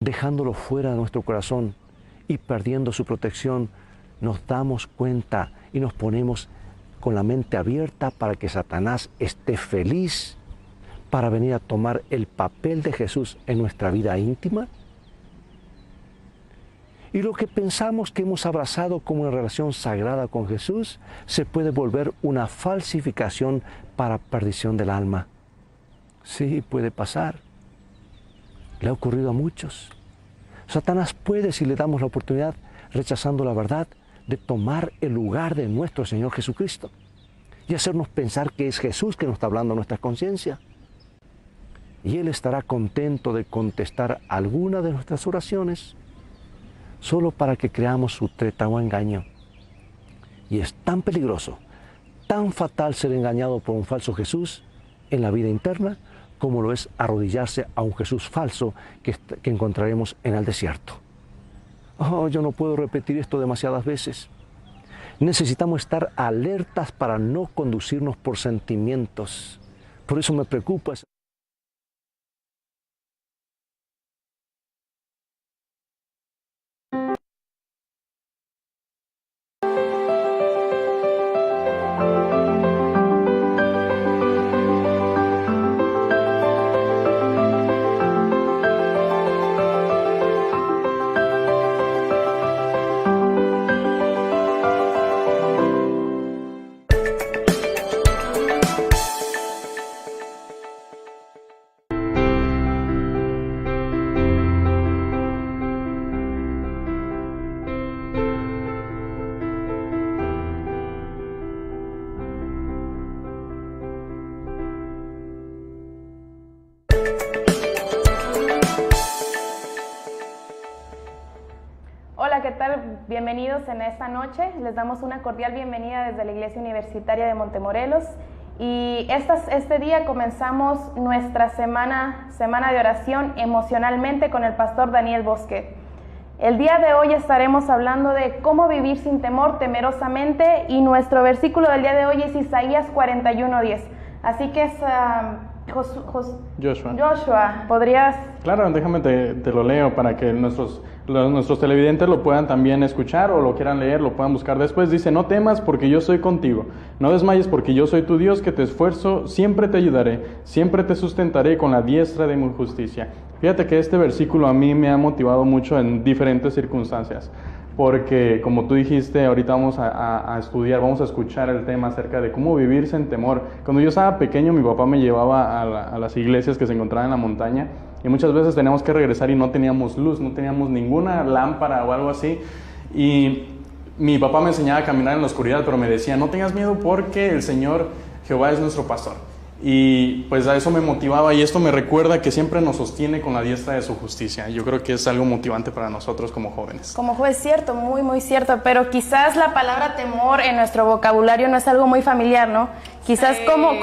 dejándolo fuera de nuestro corazón y perdiendo su protección, nos damos cuenta y nos ponemos con la mente abierta para que Satanás esté feliz para venir a tomar el papel de Jesús en nuestra vida íntima. Y lo que pensamos que hemos abrazado como una relación sagrada con Jesús se puede volver una falsificación para perdición del alma. Sí, puede pasar. Le ha ocurrido a muchos. Satanás puede, si le damos la oportunidad, rechazando la verdad, de tomar el lugar de nuestro Señor Jesucristo y hacernos pensar que es Jesús que nos está hablando a nuestra conciencia. Y Él estará contento de contestar alguna de nuestras oraciones solo para que creamos su treta o engaño. Y es tan peligroso, tan fatal ser engañado por un falso Jesús en la vida interna como lo es arrodillarse a un Jesús falso que encontraremos en el desierto. Oh, yo no puedo repetir esto demasiadas veces. Necesitamos estar alertas para no conducirnos por sentimientos. Por eso me preocupa. Hola, ¿qué tal? Bienvenidos en esta noche. Les damos una cordial bienvenida desde la Iglesia Universitaria de Montemorelos. Y este día comenzamos nuestra semana de oración emocionalmente con el pastor Daniel Bosque. El día de hoy estaremos hablando de cómo vivir sin temor, temerosamente, y nuestro versículo del día de hoy es Isaías 41:10. Así que es Joshua, ¿podrías? Claro, déjame te lo leo para que nuestros televidentes lo puedan también escuchar o lo quieran leer, lo puedan buscar después. Dice: no temas porque yo soy contigo, no desmayes porque yo soy tu Dios que te esfuerzo, siempre te ayudaré, siempre te sustentaré con la diestra de mi justicia. Fíjate que este versículo a mí me ha motivado mucho en diferentes circunstancias, porque como tú dijiste, ahorita vamos a estudiar, vamos a escuchar el tema acerca de cómo vivir sin temor. Cuando yo estaba pequeño, mi papá me llevaba a las iglesias que se encontraban en la montaña, y muchas veces teníamos que regresar y no teníamos luz, no teníamos ninguna lámpara o algo así, y mi papá me enseñaba a caminar en la oscuridad, pero me decía: no tengas miedo porque el Señor Jehová es nuestro pastor. Y pues a eso me motivaba, y esto me recuerda que siempre nos sostiene con la diestra de su justicia. Yo creo que es algo motivante para nosotros como jóvenes. Como joven, cierto, muy, muy cierto, pero quizás la palabra temor en nuestro vocabulario no es algo muy familiar, ¿no? Quizás, ¿cómo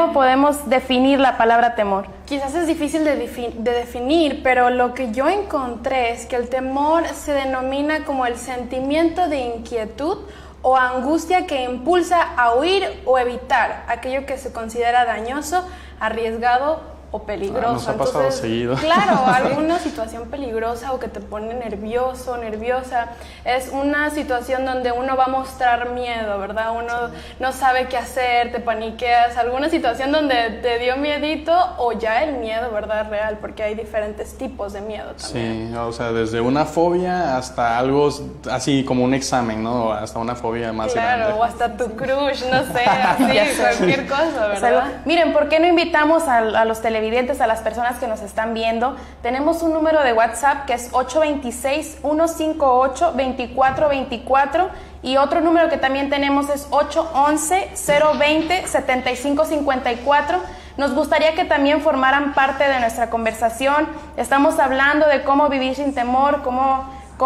podemos definir la palabra temor? Quizás es difícil de definir, pero lo que yo encontré es que el temor se denomina como el sentimiento de inquietud o angustia que impulsa a huir o evitar aquello que se considera dañoso, arriesgado o peligroso. Nos ha pasado seguido. Claro, alguna situación peligrosa o que te pone nervioso, nerviosa. Es una situación donde uno va a mostrar miedo, ¿verdad? Uno no sabe qué hacer, te paniqueas. Alguna situación donde te dio miedito o ya el miedo, ¿verdad? Real, porque hay diferentes tipos de miedo también. Sí, o sea, desde una fobia hasta algo así como un examen, ¿no? Hasta una fobia más grande. Claro, o hasta tu crush, no sé, así, cualquier cosa, ¿verdad? Miren, ¿por qué no invitamos a los televidentes, a las personas que nos están viendo? Tenemos un número de WhatsApp que es 826-158-2424, y otro número que también tenemos es 811-020-7554. Nos gustaría que también formaran parte de nuestra conversación. Estamos hablando de cómo vivir sin temor, cómo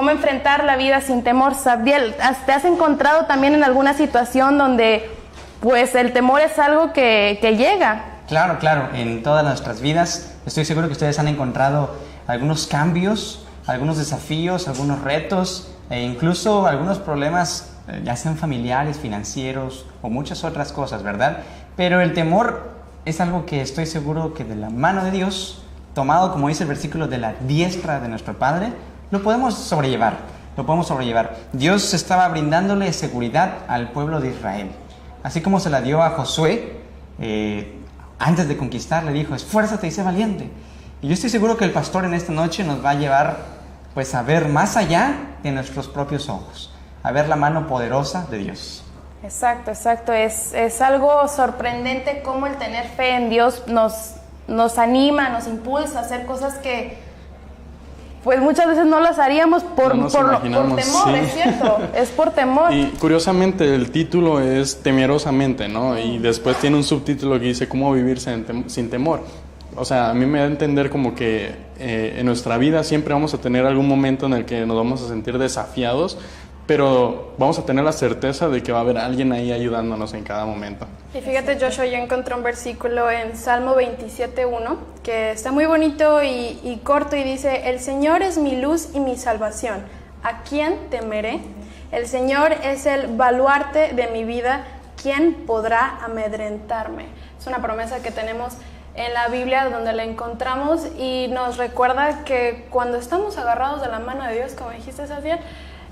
enfrentar la vida sin temor. Sabdiel, ¿te has encontrado también en alguna situación donde pues el temor es algo que llega? Claro, en todas nuestras vidas. Estoy seguro que ustedes han encontrado algunos cambios, algunos desafíos, algunos retos e incluso algunos problemas, ya sean familiares, financieros o muchas otras cosas, ¿verdad? Pero el temor es algo que estoy seguro que de la mano de Dios tomado, como dice el versículo, de la diestra de nuestro Padre, lo podemos sobrellevar, Dios estaba brindándole seguridad al pueblo de Israel, así como se la dio a Josué, antes de conquistar, le dijo, esfuérzate y sé valiente. Y yo estoy seguro que el pastor en esta noche nos va a llevar, pues, a ver más allá de nuestros propios ojos, a ver la mano poderosa de Dios. Exacto. Es algo sorprendente cómo el tener fe en Dios nos anima, nos impulsa a hacer cosas que pues muchas veces no las haríamos por temor, sí. Es cierto, es por temor. Y curiosamente el título es Temerosamente, ¿no? Y después tiene un subtítulo que dice cómo vivir sin temor. O sea, a mí me da a entender como que en nuestra vida siempre vamos a tener algún momento en el que nos vamos a sentir desafiados, pero vamos a tener la certeza de que va a haber alguien ahí ayudándonos en cada momento. Y fíjate, Joshua, yo encontré un versículo en Salmo 27:1 que está muy bonito y corto y dice: el Señor es mi luz y mi salvación, ¿a quién temeré? El Señor es el baluarte de mi vida, ¿quién podrá amedrentarme? Es una promesa que tenemos en la Biblia, donde la encontramos y nos recuerda que cuando estamos agarrados de la mano de Dios, como dijiste, Sebastián,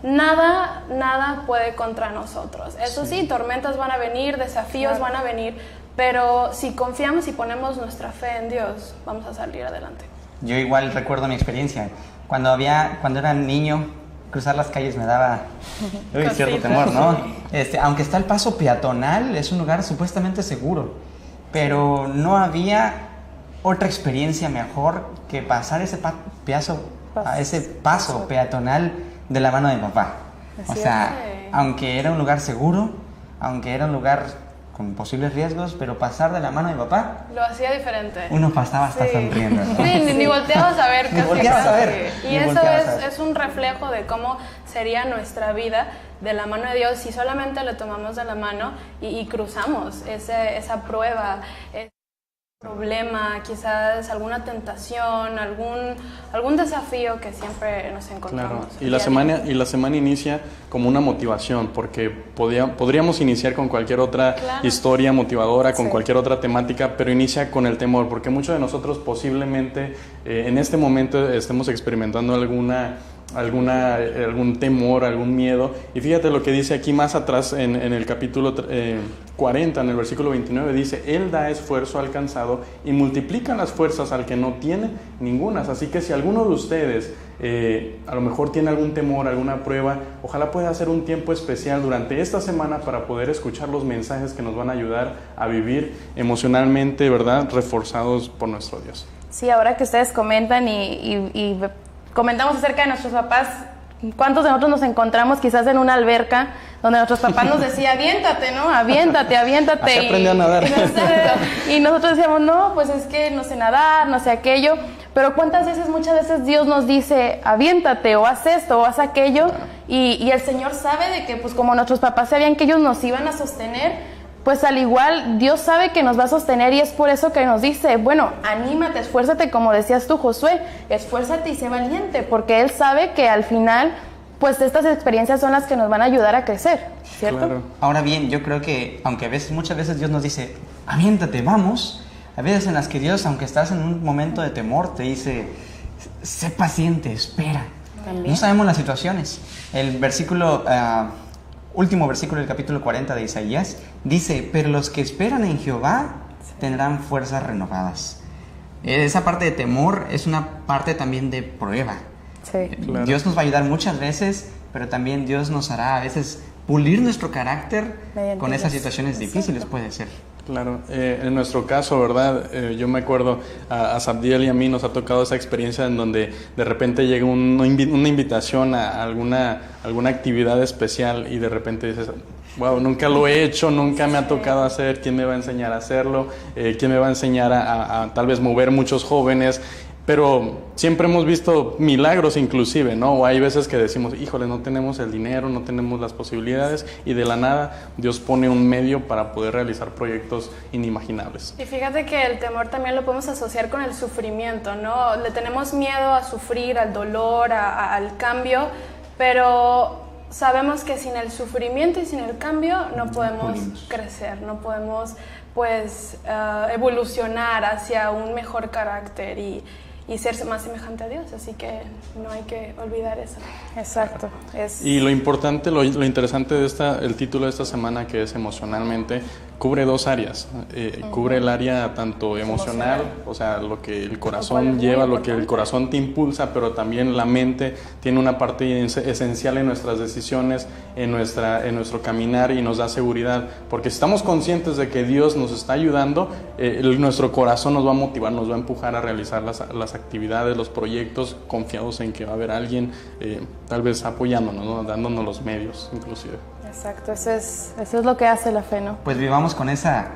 nada puede contra nosotros. Eso sí, tormentas van a venir, desafíos van a venir, pero si confiamos y ponemos nuestra fe en Dios, vamos a salir adelante. Yo igual recuerdo mi experiencia. Cuando era niño, cruzar las calles me daba cierto temor, ¿no? Aunque está el paso peatonal, es un lugar supuestamente seguro, pero no había otra experiencia mejor que pasar ese paso peatonal de la mano de papá. O sea, aunque era un lugar seguro, aunque era un lugar con posibles riesgos, pero pasar de la mano de papá, lo hacía diferente. Uno pasaba hasta sonriendo, ¿no? Sí, ni volteabas a ver. Ni volteabas a ver. Y eso es un reflejo de cómo sería nuestra vida de la mano de Dios si solamente le tomamos de la mano y cruzamos esa prueba, problema, quizás alguna tentación, algún desafío que siempre nos encontramos. Claro. Y la semana inicia como una motivación, porque podríamos iniciar con cualquier otra historia motivadora, con cualquier otra temática, pero inicia con el temor, porque muchos de nosotros posiblemente en este momento estemos experimentando algún temor, algún miedo. Y fíjate lo que dice aquí más atrás en el capítulo 40, en el versículo 29, dice: Él da esfuerzo al cansado y multiplica las fuerzas al que no tiene ningunas. Así que si alguno de ustedes a lo mejor tiene algún temor, alguna prueba, ojalá pueda hacer un tiempo especial durante esta semana para poder escuchar los mensajes que nos van a ayudar a vivir emocionalmente, ¿verdad?, reforzados por nuestro Dios. Sí, ahora que ustedes comentan y comentamos acerca de nuestros papás, ¿cuántos de nosotros nos encontramos quizás en una alberca donde nuestros papás nos decían, aviéntate, ¿no? Aviéntate. Así aprendí a nadar. Y nosotros decíamos, no, pues es que no sé nadar, no sé aquello. Pero muchas veces Dios nos dice, aviéntate, o haz esto, o haz aquello. Y el Señor sabe de que, pues como nuestros papás sabían que ellos nos iban a sostener, pues al igual Dios sabe que nos va a sostener, y es por eso que nos dice, bueno, anímate, esfuérzate, como decías tú, Josué, esfuérzate y sé valiente, porque Él sabe que al final, pues estas experiencias son las que nos van a ayudar a crecer, ¿cierto? Claro. Ahora bien, yo creo que aunque muchas veces Dios nos dice, aviéntate, vamos, hay veces en las que Dios, aunque estás en un momento de temor, te dice, sé paciente, espera. También. No sabemos las situaciones. El último versículo del capítulo 40 de Isaías dice: pero los que esperan en Jehová tendrán fuerzas renovadas. Esa parte de temor es una parte también de prueba. Sí. Claro. Dios nos va a ayudar muchas veces, pero también Dios nos hará a veces pulir nuestro carácter con esas situaciones difíciles, puede ser. Claro, en nuestro caso, ¿verdad? Yo me acuerdo, a Sabdiel y a mí nos ha tocado esa experiencia en donde de repente llega una invitación a alguna actividad especial y de repente dices, wow, nunca lo he hecho, nunca me ha tocado hacer, ¿quién me va a enseñar a hacerlo? ¿Quién me va a enseñar a tal vez mover muchos jóvenes? Pero siempre hemos visto milagros inclusive, ¿no? O hay veces que decimos, híjole, no tenemos el dinero, no tenemos las posibilidades, y de la nada Dios pone un medio para poder realizar proyectos inimaginables. Y fíjate que el temor también lo podemos asociar con el sufrimiento, ¿no? Le tenemos miedo a sufrir, al dolor, al cambio, pero sabemos que sin el sufrimiento y sin el cambio no podemos crecer, no podemos evolucionar hacia un mejor carácter, y y ser más semejante a Dios, así que no hay que olvidar eso. Exacto. Y lo importante, lo interesante de el título de esta semana, que es emocionalmente, cubre dos áreas. Cubre el área tanto emocional, o sea, lo que el corazón lleva, lo que el corazón te impulsa, pero también la mente tiene una parte esencial en nuestras decisiones, en nuestro caminar, y nos da seguridad. Porque si estamos conscientes de que Dios nos está ayudando, nuestro corazón nos va a motivar, nos va a empujar a realizar las actividades, los proyectos, confiados en que va a haber alguien tal vez apoyándonos, ¿no? Dándonos los medios inclusive. Exacto, eso es lo que hace la fe, ¿no? Pues vivamos con esa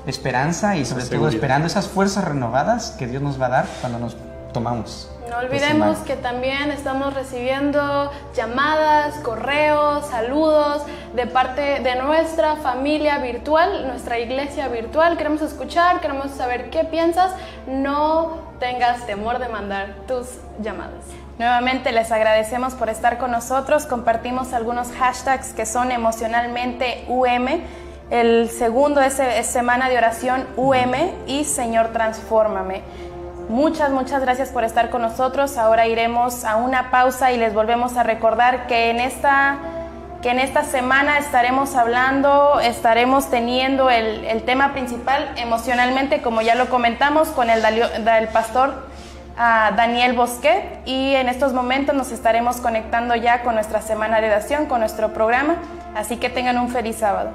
esperanza y sobre todo esperando esas fuerzas renovadas que Dios nos va a dar cuando nos tomamos. No olvidemos que también estamos recibiendo llamadas, correos, saludos de parte de nuestra familia virtual, nuestra iglesia virtual. Queremos escuchar, queremos saber qué piensas. No tengas temor de mandar tus llamadas. Nuevamente les agradecemos por estar con nosotros. Compartimos algunos hashtags que son emocionalmente El segundo es Semana de Oración y Señor Transfórmame. Muchas gracias por estar con nosotros. Ahora iremos a una pausa y les volvemos a recordar que en esta semana estaremos teniendo el tema principal emocionalmente, como ya lo comentamos, con el pastor Daniel Bosquet, y en estos momentos nos estaremos conectando ya con nuestra semana de oración, con nuestro programa, así que tengan un feliz sábado.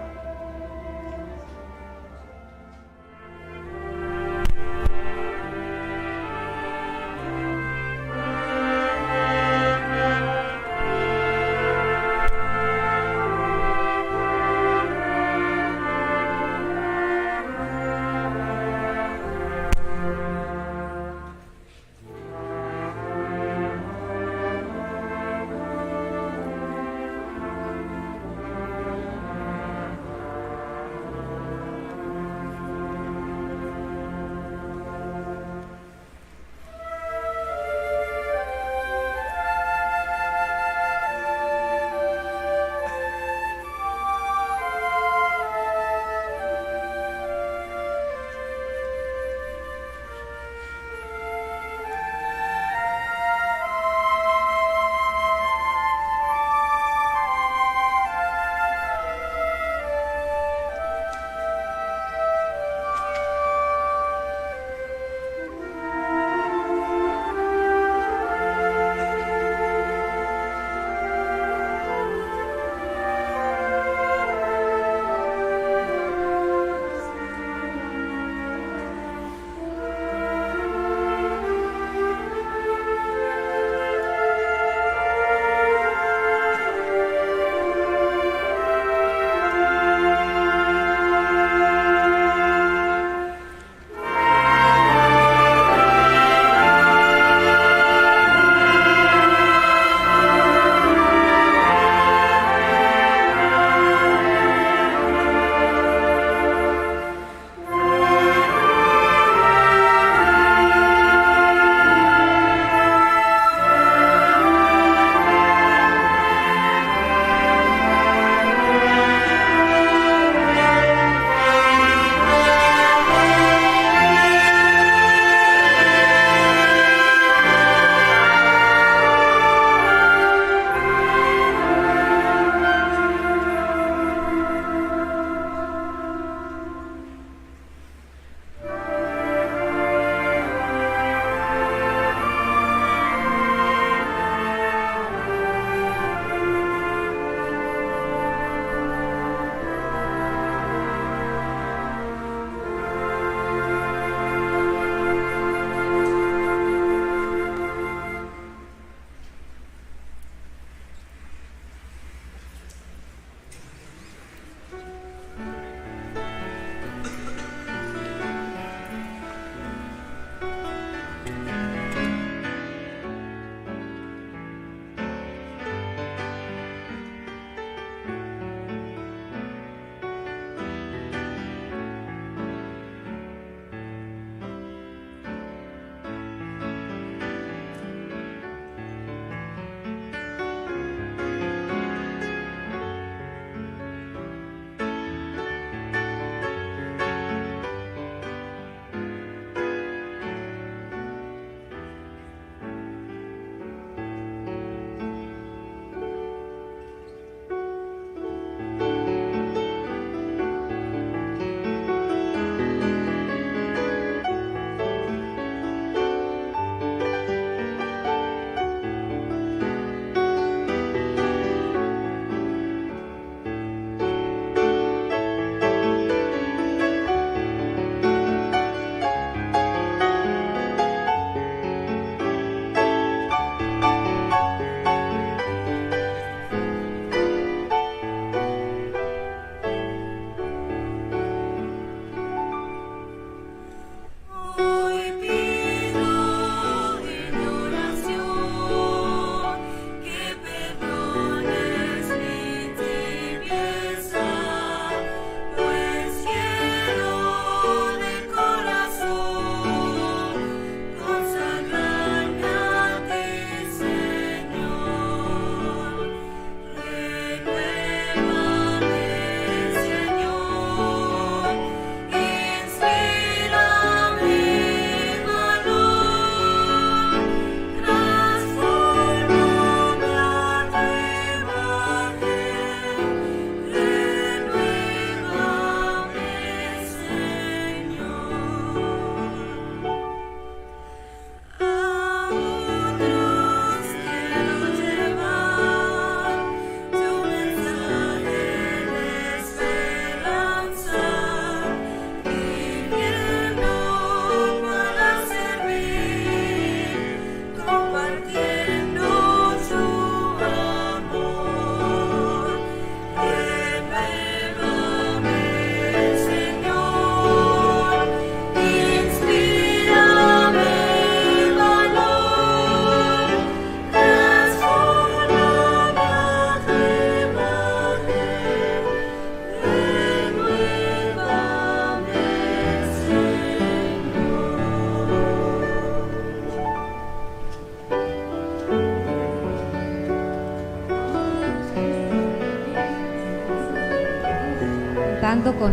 cantando con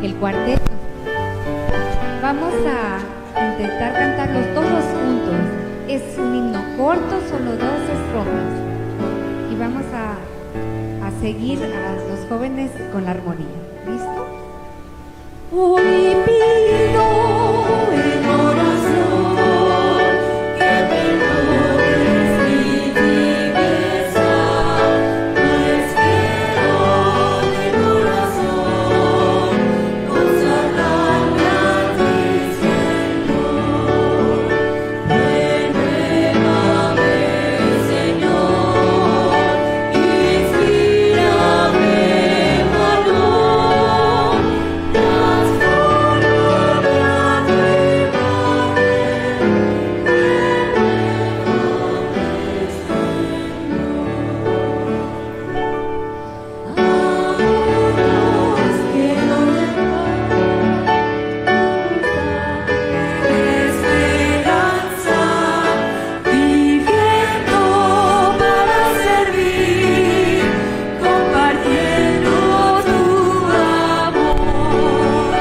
el cuarteto. Vamos a intentar cantarlos todos juntos. Es un himno corto, solo 2 estrofas. Y vamos a seguir a los jóvenes con la armonía. ¿Listo? Hoy pido en oración que perdones mi tibieza, pues quiero de corazón consagrarme a ti, Señor. Renuévame, Señor, inspírame valor, transfórmame a tu esperanza, viviendo para servir, compartiendo tu amor.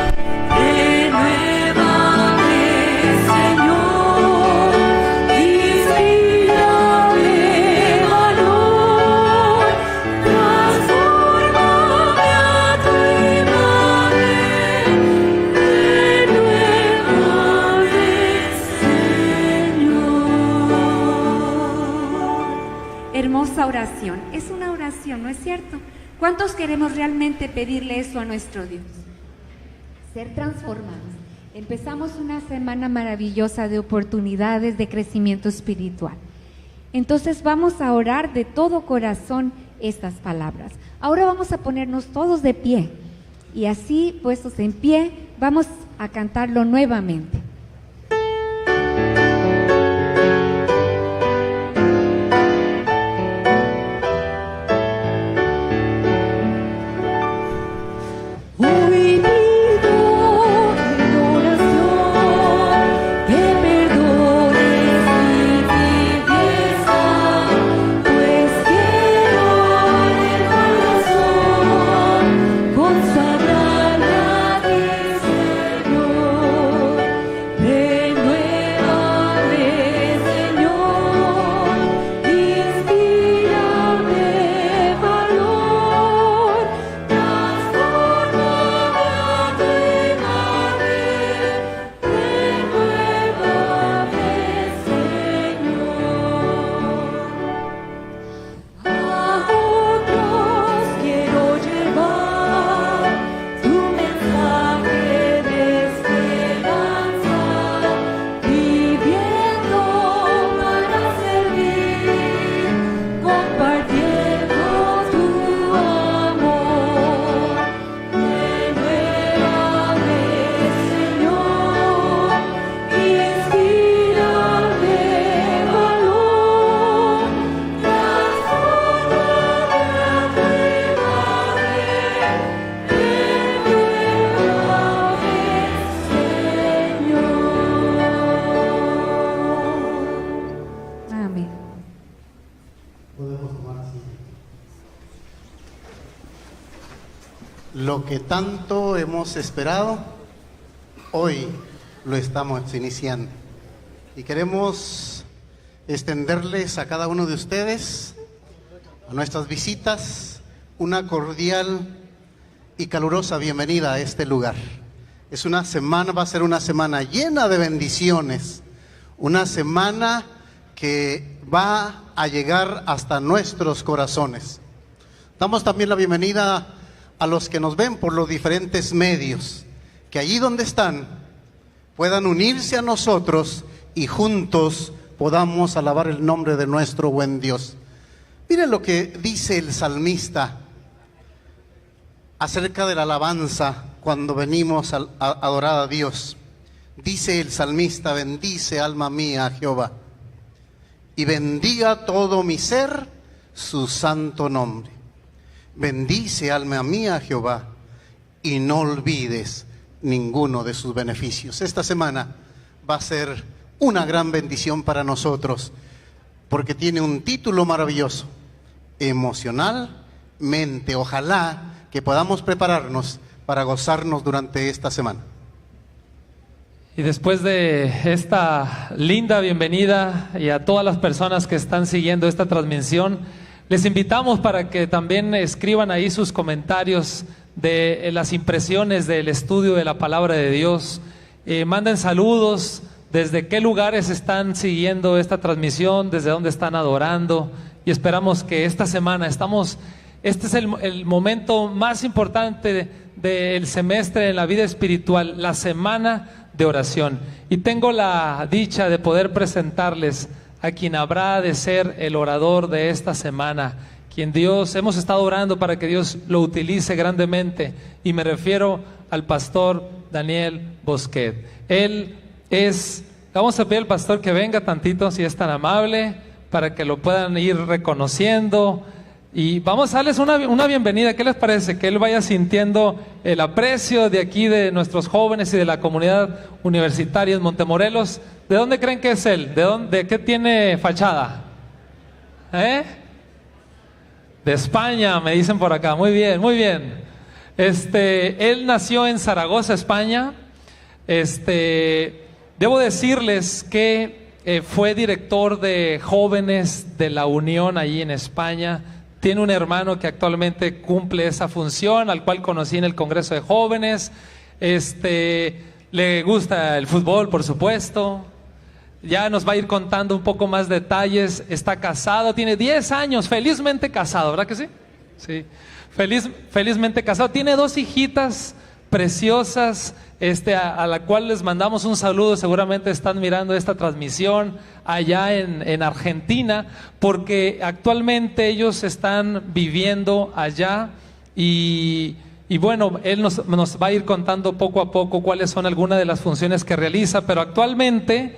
Renuévame, Señor, inspírame valor, transfórmame a tu imagen. Renuévame, Señor. Hermosa oración. Es una oración, ¿no es cierto? ¿Cuántos queremos realmente pedirle eso a nuestro Dios? Ser transformados. Empezamos una semana maravillosa de oportunidades de crecimiento espiritual. Entonces vamos a orar de todo corazón estas palabras. Ahora vamos a ponernos todos de pie y así, puestos en pie, vamos a cantarlo nuevamente. Hoy pido en oración que perdones mi tibieza, pues quiero de corazón consagrarme a ti, Señor. Renuévame, Señor, inspírame valor, transfórmame a tu imagen. Renuévame, Señor. A otros quiero llevar tu mensaje de esperanza, viviendo para servir, compartiendo tu amor. Renuévame, Señor, inspírame valor, transfórmame a tu imagen. Renuévame, Señor. Amén. Podemos tomar asiento. Lo que tanto hemos esperado, hoy lo estamos iniciando. Y queremos extenderles a cada uno de ustedes, a nuestras visitas, una cordial y calurosa bienvenida a este lugar. Es una semana, va a ser una semana llena de bendiciones, una semana que va a llegar hasta nuestros corazones. Damos también la bienvenida a los que nos ven por los diferentes medios, que allí donde están puedan unirse a nosotros y juntos podamos alabar el nombre de nuestro buen Dios. Miren lo que dice el salmista acerca de la alabanza cuando venimos a adorar a Dios. Dice el salmista: bendice alma mía a Jehová, y bendiga todo mi ser su santo nombre. Bendice alma mía a Jehová, y no olvides ninguno de sus beneficios. Esta semana va a ser una gran bendición para nosotros, porque tiene un título maravilloso: emocionalmente. Ojalá que podamos prepararnos para gozarnos durante esta semana. Y después de esta linda bienvenida y a todas las personas que están siguiendo esta transmisión, les invitamos para que también escriban ahí sus comentarios de las impresiones del estudio de la palabra de Dios. Manden saludos, desde qué lugares están siguiendo esta transmisión, desde dónde están adorando, y esperamos que esta semana este es el momento más importante del semestre en la vida espiritual, la semana de oración. Y tengo la dicha de poder presentarles a quien habrá de ser el orador de esta semana, quien hemos estado orando para que Dios lo utilice grandemente, y me refiero al pastor Daniel Bosquet. Vamos a pedir al pastor que venga tantito, si es tan amable, para que lo puedan ir reconociendo. Y vamos a darles una bienvenida. ¿Qué les parece? Que él vaya sintiendo el aprecio de aquí, de nuestros jóvenes y de la comunidad universitaria en Montemorelos. ¿De dónde creen que es él? ¿De qué tiene fachada? De España, me dicen por acá. Muy bien, muy bien. Él nació en Zaragoza, España. Debo decirles que fue director de jóvenes de la Unión allí en España. Tiene un hermano que actualmente cumple esa función, al cual conocí en el Congreso de Jóvenes. Le gusta el fútbol, por supuesto. Ya nos va a ir contando un poco más detalles. Está casado, tiene 10 años, felizmente casado, ¿verdad que sí? Sí, felizmente casado. Tiene 2 hijitas preciosas, a la cual les mandamos un saludo. Seguramente están mirando esta transmisión allá en Argentina, porque actualmente ellos están viviendo allá, y bueno, él nos va a ir contando poco a poco cuáles son algunas de las funciones que realiza. Pero actualmente,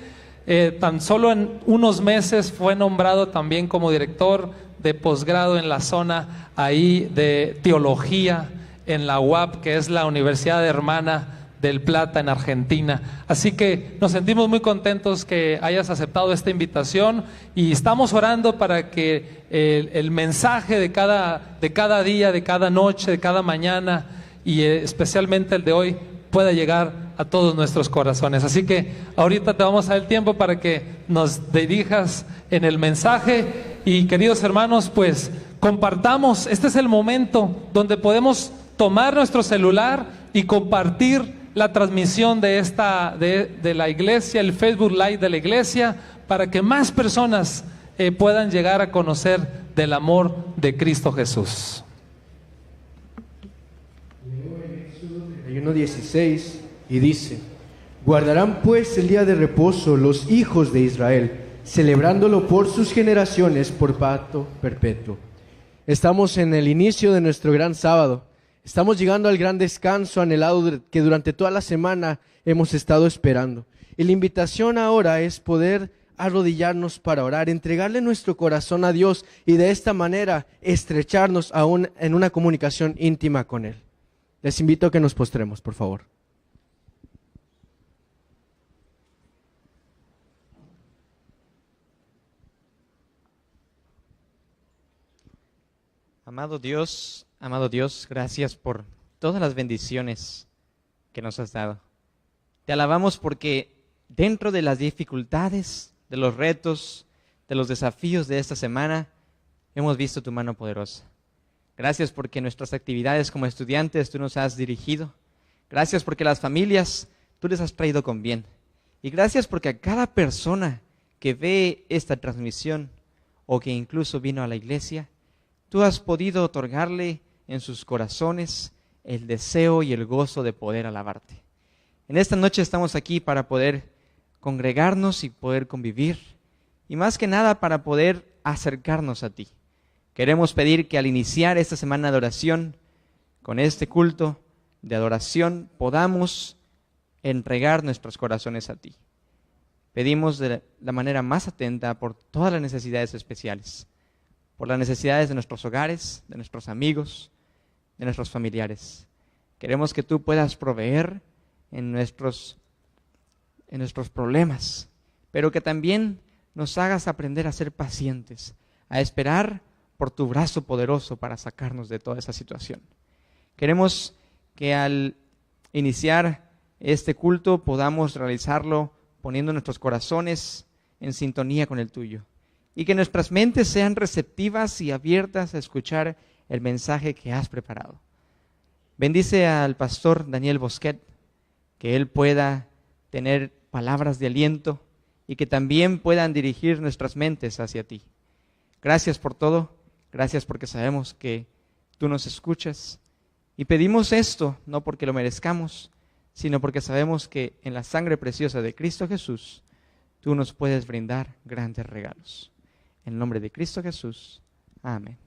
tan solo en unos meses, fue nombrado también como director de posgrado en la zona ahí de teología en la UAP, que es la Universidad Hermana del Plata en Argentina. Así que nos sentimos muy contentos que hayas aceptado esta invitación, y estamos orando para que el mensaje de cada día, de cada noche, de cada mañana, y especialmente el de hoy, pueda llegar a todos nuestros corazones. Así que ahorita te vamos a dar el tiempo para que nos dirijas en el mensaje. Y queridos hermanos, pues compartamos. Este es el momento donde podemos tomar nuestro celular y compartir la transmisión de la iglesia, el Facebook Live de la iglesia, para que más personas puedan llegar a conocer del amor de Cristo Jesús. Leo en Éxodo 31:16 y dice: guardarán pues el día de reposo los hijos de Israel, celebrándolo por sus generaciones por pacto perpetuo. Estamos en el inicio de nuestro gran sábado. Estamos llegando al gran descanso anhelado que durante toda la semana hemos estado esperando. Y la invitación ahora es poder arrodillarnos para orar, entregarle nuestro corazón a Dios, y de esta manera estrecharnos aún en una comunicación íntima con Él. Les invito a que nos postremos, por favor. Amado Dios, gracias por todas las bendiciones que nos has dado. Te alabamos porque dentro de las dificultades, de los retos, de los desafíos de esta semana, hemos visto tu mano poderosa. Gracias porque nuestras actividades como estudiantes tú nos has dirigido. Gracias porque las familias tú les has traído con bien. Y gracias porque a cada persona que ve esta transmisión o que incluso vino a la iglesia, tú has podido otorgarle en sus corazones el deseo y el gozo de poder alabarte. En esta noche estamos aquí para poder congregarnos y poder convivir, y más que nada para poder acercarnos a ti. Queremos pedir que al iniciar esta semana de oración, con este culto de adoración, podamos entregar nuestros corazones a ti. Pedimos de la manera más atenta por todas las necesidades especiales, por las necesidades de nuestros hogares, de nuestros amigos, de nuestros familiares. Queremos que tú puedas proveer en nuestros problemas, pero que también nos hagas aprender a ser pacientes, a esperar por tu brazo poderoso para sacarnos de toda esa situación. Queremos que al iniciar este culto podamos realizarlo poniendo nuestros corazones en sintonía con el tuyo. Y que nuestras mentes sean receptivas y abiertas a escuchar el mensaje que has preparado. Bendice al pastor Daniel Bosquet, que él pueda tener palabras de aliento y que también puedan dirigir nuestras mentes hacia ti. Gracias por todo, gracias porque sabemos que tú nos escuchas y pedimos esto no porque lo merezcamos, sino porque sabemos que en la sangre preciosa de Cristo Jesús tú nos puedes brindar grandes regalos. En el nombre de Cristo Jesús. Amén.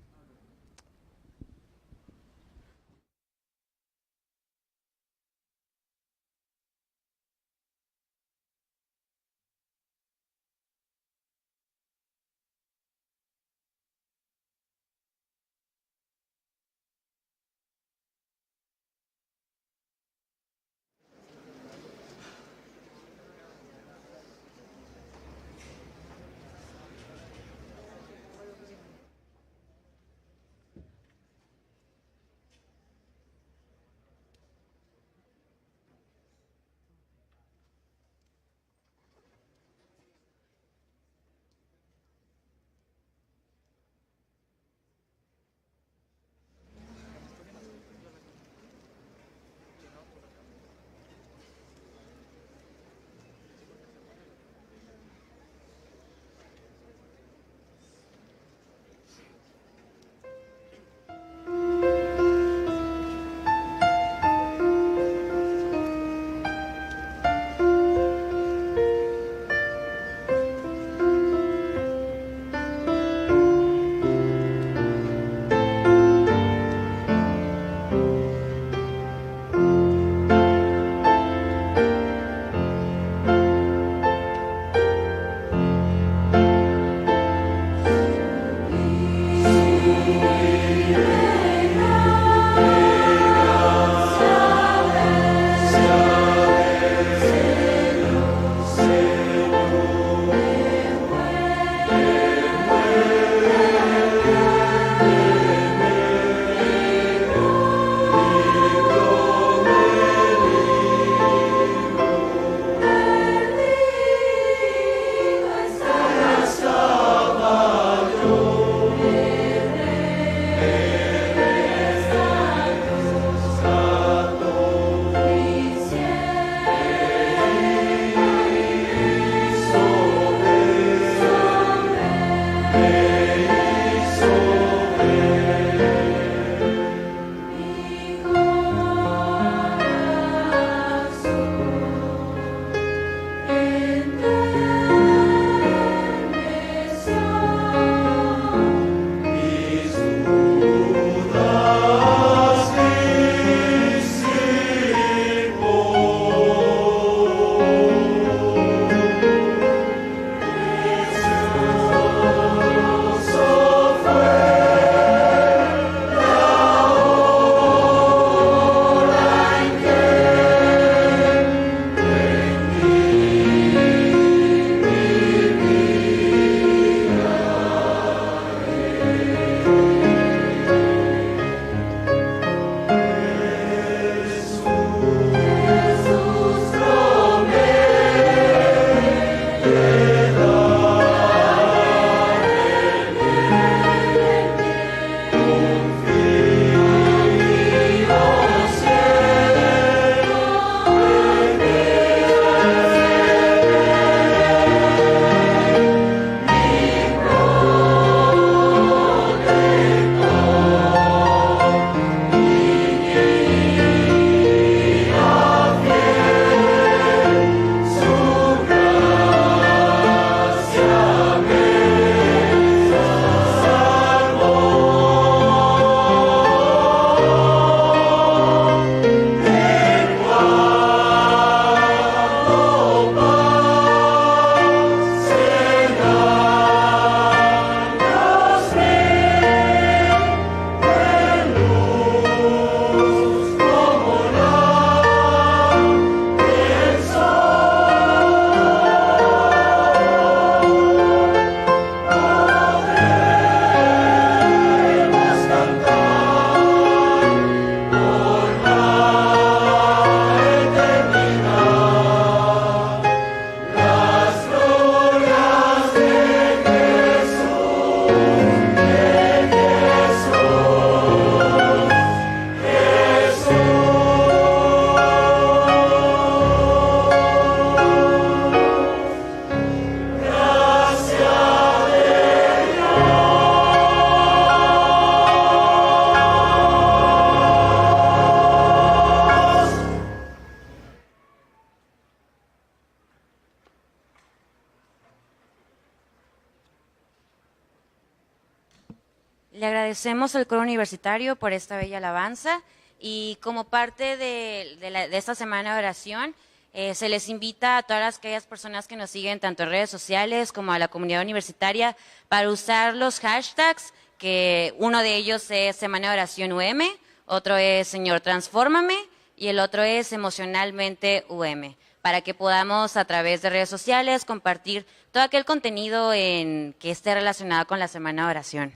Le agradecemos al coro universitario por esta bella alabanza y como parte de esta semana de oración, se les invita a todas aquellas personas que nos siguen tanto en redes sociales como a la comunidad universitaria para usar los hashtags, que uno de ellos es Semana de Oración UM, otro es Señor Transfórmame y el otro es Emocionalmente UM, para que podamos a través de redes sociales compartir todo aquel contenido que esté relacionado con la Semana de Oración.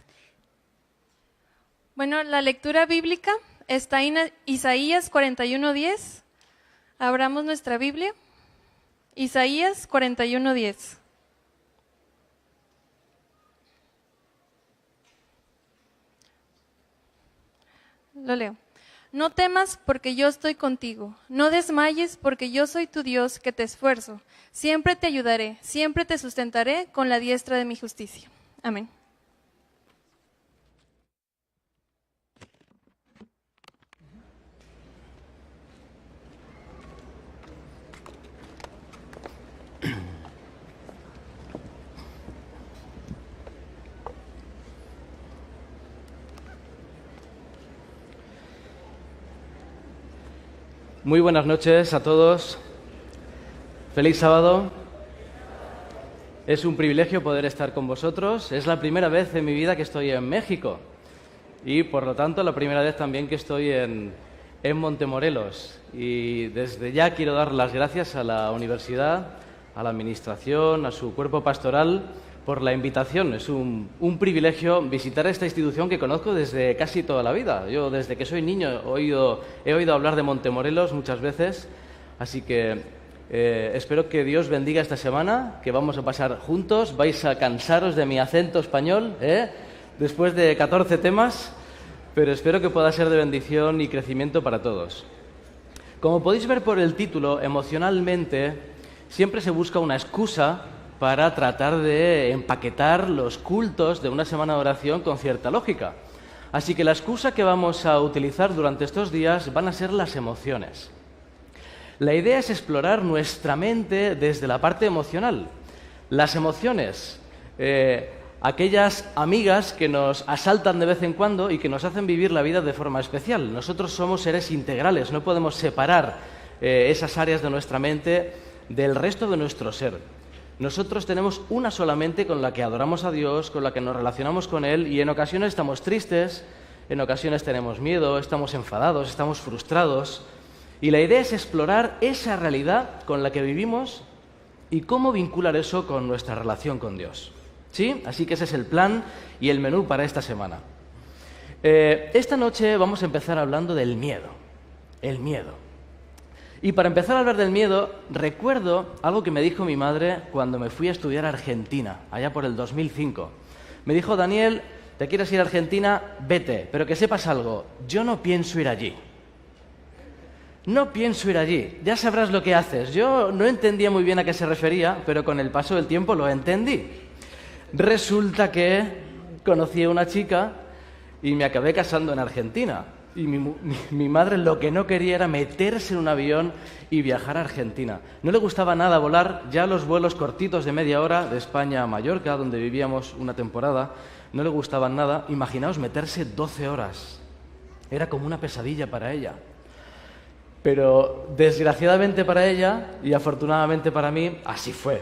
Bueno, la lectura bíblica está en Isaías 41:10. Abramos nuestra Biblia. Isaías 41:10. Lo leo. No temas porque yo estoy contigo. No desmayes porque yo soy tu Dios que te esfuerzo. Siempre te ayudaré, siempre te sustentaré con la diestra de mi justicia. Amén. Muy buenas noches a todos. Feliz sábado. Es un privilegio poder estar con vosotros. Es la primera vez en mi vida que estoy en México y, por lo tanto, la primera vez también que estoy en Montemorelos. Y desde ya quiero dar las gracias a la universidad, a la administración, a su cuerpo pastoral por la invitación. Es un privilegio visitar esta institución que conozco desde casi toda la vida. Yo desde que soy niño he oído hablar de Montemorelos muchas veces, así que espero que Dios bendiga esta semana, que vamos a pasar juntos. Vais a cansaros de mi acento español, después de 14 temas, pero espero que pueda ser de bendición y crecimiento para todos. Como podéis ver por el título, emocionalmente siempre se busca una excusa para tratar de empaquetar los cultos de una semana de oración con cierta lógica. Así que la excusa que vamos a utilizar durante estos días van a ser las emociones. La idea es explorar nuestra mente desde la parte emocional. Las emociones, aquellas amigas que nos asaltan de vez en cuando y que nos hacen vivir la vida de forma especial. Nosotros somos seres integrales, no podemos separar esas áreas de nuestra mente del resto de nuestro ser. Nosotros tenemos una sola mente con la que adoramos a Dios, con la que nos relacionamos con Él, y en ocasiones estamos tristes, en ocasiones tenemos miedo, estamos enfadados, estamos frustrados. Y la idea es explorar esa realidad con la que vivimos y cómo vincular eso con nuestra relación con Dios. ¿Sí? Así que ese es el plan y el menú para esta semana. Esta noche vamos a empezar hablando del miedo. El miedo. Y para empezar a hablar del miedo, recuerdo algo que me dijo mi madre cuando me fui a estudiar a Argentina, allá por el 2005. Me dijo: Daniel, ¿te quieres ir a Argentina? Vete, pero que sepas algo, yo no pienso ir allí. No pienso ir allí, ya sabrás lo que haces. Yo no entendía muy bien a qué se refería, pero con el paso del tiempo lo entendí. Resulta que conocí a una chica y me acabé casando en Argentina. Y mi madre lo que no quería era meterse en un avión y viajar a Argentina. No le gustaba nada volar, ya los vuelos cortitos de media hora de España a Mallorca, donde vivíamos una temporada, no le gustaban nada. Imaginaos meterse 12 horas. Era como una pesadilla para ella. Pero desgraciadamente para ella y afortunadamente para mí, así fue.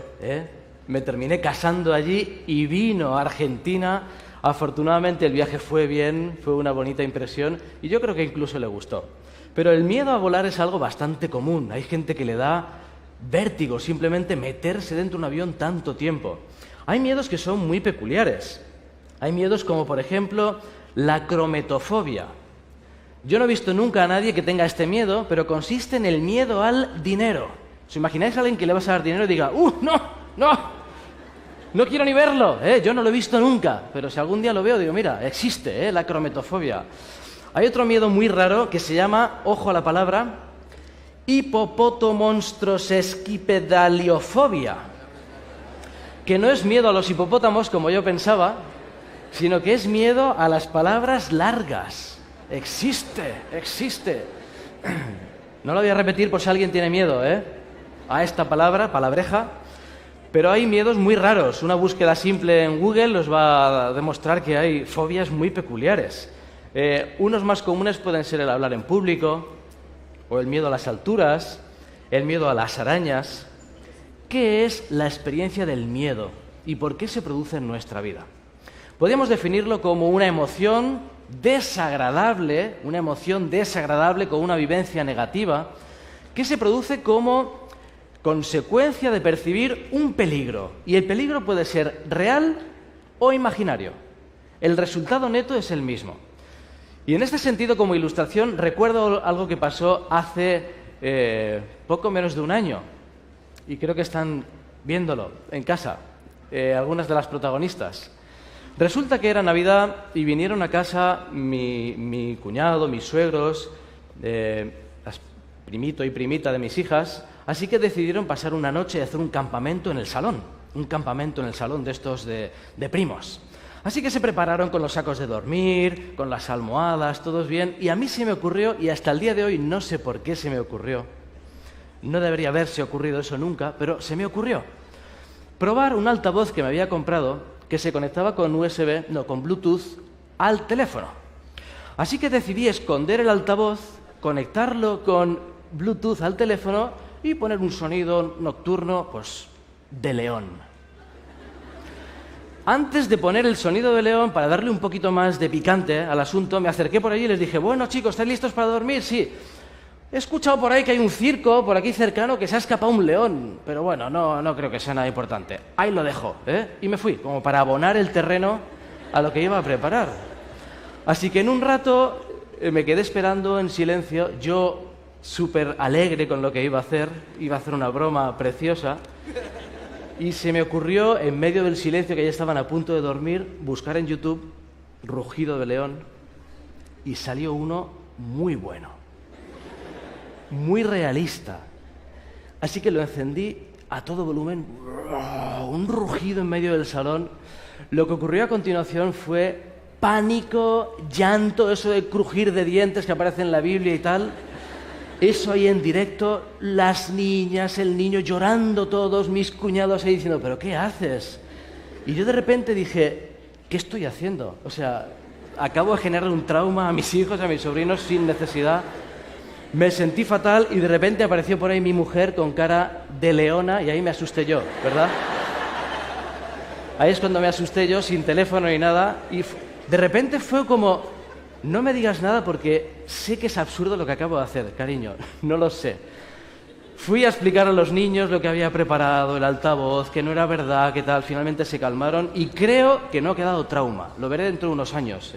Me terminé casando allí y vino a Argentina. Afortunadamente el viaje fue bien, fue una bonita impresión y yo creo que incluso le gustó. Pero el miedo a volar es algo bastante común. Hay gente que le da vértigo simplemente meterse dentro de un avión tanto tiempo. Hay miedos que son muy peculiares. Hay miedos como, por ejemplo, la crometofobia. Yo no he visto nunca a nadie que tenga este miedo, pero consiste en el miedo al dinero. ¿Os imagináis a alguien que le vas a dar dinero y diga: no quiero ni verlo, yo no lo he visto nunca, pero si algún día lo veo, digo, mira, existe la crometofobia. Hay otro miedo muy raro que se llama, ojo a la palabra, hipopotomonstrosesquipedaliofobia, que no es miedo a los hipopótamos, como yo pensaba, sino que es miedo a las palabras largas. Existe. No lo voy a repetir por si alguien tiene miedo, a esta palabra, palabreja. Pero hay miedos muy raros. Una búsqueda simple en Google os va a demostrar que hay fobias muy peculiares. Unos más comunes pueden ser el hablar en público, o el miedo a las alturas, el miedo a las arañas. ¿Qué es la experiencia del miedo y por qué se produce en nuestra vida? Podríamos definirlo como una emoción desagradable con una vivencia negativa que se produce como consecuencia de percibir un peligro. Y el peligro puede ser real o imaginario. El resultado neto es el mismo. Y en este sentido, como ilustración, recuerdo algo que pasó hace poco menos de un año. Y creo que están viéndolo en casa, algunas de las protagonistas. Resulta que era Navidad y vinieron a casa mi cuñado, mis suegros, primito y primita de mis hijas, así que decidieron pasar una noche y hacer un campamento en el salón de estos de primos. Así que se prepararon con los sacos de dormir, con las almohadas, todos bien, y a mí se me ocurrió, y hasta el día de hoy no sé por qué se me ocurrió, no debería haberse ocurrido eso nunca, pero se me ocurrió probar un altavoz que me había comprado que se conectaba con Bluetooth al teléfono. Así que decidí esconder el altavoz, conectarlo con Bluetooth al teléfono y poner un sonido nocturno, pues, de león. Antes de poner el sonido de león, para darle un poquito más de picante al asunto, me acerqué por allí y les dije, bueno, chicos, ¿estáis listos para dormir? Sí. He escuchado por ahí que hay un circo por aquí cercano que se ha escapado un león, pero bueno, no creo que sea nada importante. Ahí lo dejo, Y me fui, como para abonar el terreno a lo que iba a preparar. Así que en un rato me quedé esperando en silencio, yo súper alegre con lo que iba a hacer una broma preciosa, y se me ocurrió, en medio del silencio que ya estaban a punto de dormir, buscar en YouTube rugido de león, y salió uno muy bueno. Muy realista. Así que lo encendí a todo volumen, un rugido en medio del salón. Lo que ocurrió a continuación fue pánico, llanto, eso de crujir de dientes que aparece en la Biblia y tal. Eso ahí en directo, las niñas, el niño llorando todos, mis cuñados ahí diciendo, ¿pero qué haces? Y yo de repente dije, ¿qué estoy haciendo? O sea, acabo de generar un trauma a mis hijos, a mis sobrinos sin necesidad. Me sentí fatal y de repente apareció por ahí mi mujer con cara de leona y ahí me asusté yo, ¿verdad? Ahí es cuando me asusté yo, sin teléfono ni nada, y de repente fue como, no me digas nada porque sé que es absurdo lo que acabo de hacer, cariño, no lo sé. Fui a explicar a los niños lo que había preparado, el altavoz, que no era verdad, que tal, finalmente se calmaron y creo que no ha quedado trauma, lo veré dentro de unos años,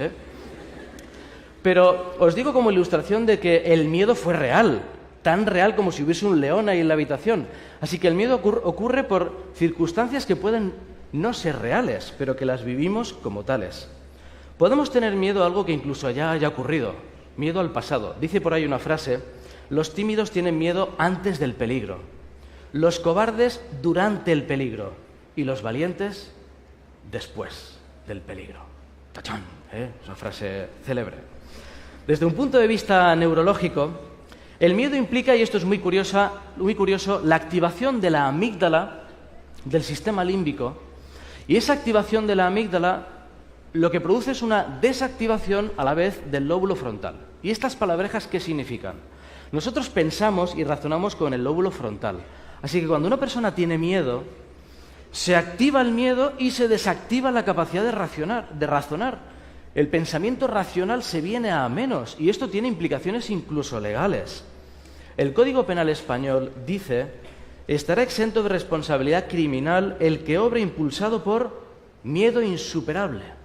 Pero os digo como ilustración de que el miedo fue real, tan real como si hubiese un león ahí en la habitación. Así que el miedo ocurre por circunstancias que pueden no ser reales, pero que las vivimos como tales. Podemos tener miedo a algo que incluso ya haya ocurrido, miedo al pasado. Dice por ahí una frase, los tímidos tienen miedo antes del peligro, los cobardes durante el peligro y los valientes después del peligro. ¡Tachán! Es una frase célebre. Desde un punto de vista neurológico, el miedo implica, y esto es muy curioso, la activación de la amígdala, del sistema límbico, y esa activación de la amígdala lo que produce es una desactivación a la vez del lóbulo frontal. ¿Y estas palabrejas qué significan? Nosotros pensamos y razonamos con el lóbulo frontal. Así que cuando una persona tiene miedo, se activa el miedo y se desactiva la capacidad de razonar. El pensamiento racional se viene a menos y esto tiene implicaciones incluso legales. El Código Penal español dice, estará exento de responsabilidad criminal el que obre impulsado por miedo insuperable.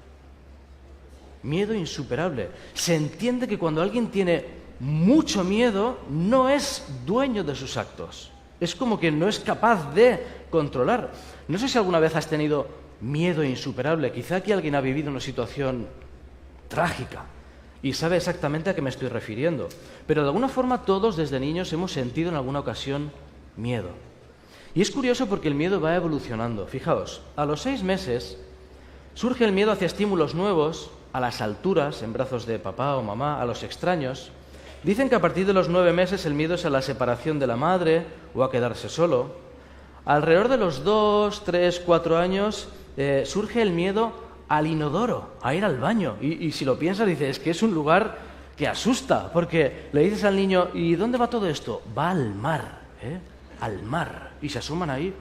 Miedo insuperable. Se entiende que cuando alguien tiene mucho miedo, no es dueño de sus actos. Es como que no es capaz de controlar. No sé si alguna vez has tenido miedo insuperable. Quizá aquí alguien ha vivido una situación trágica y sabe exactamente a qué me estoy refiriendo. Pero de alguna forma todos desde niños hemos sentido en alguna ocasión miedo. Y es curioso porque el miedo va evolucionando. Fijaos, a los 6 meses surge el miedo hacia estímulos nuevos, a las alturas, en brazos de papá o mamá, a los extraños. Dicen que a partir de los 9 meses el miedo es a la separación de la madre o a quedarse solo. Alrededor de los 2, 3, 4 años surge el miedo al inodoro, a ir al baño. Y si lo piensas, dices, es que es un lugar que asusta, porque le dices al niño, ¿y dónde va todo esto? Va al mar, al mar. Y se asoman ahí.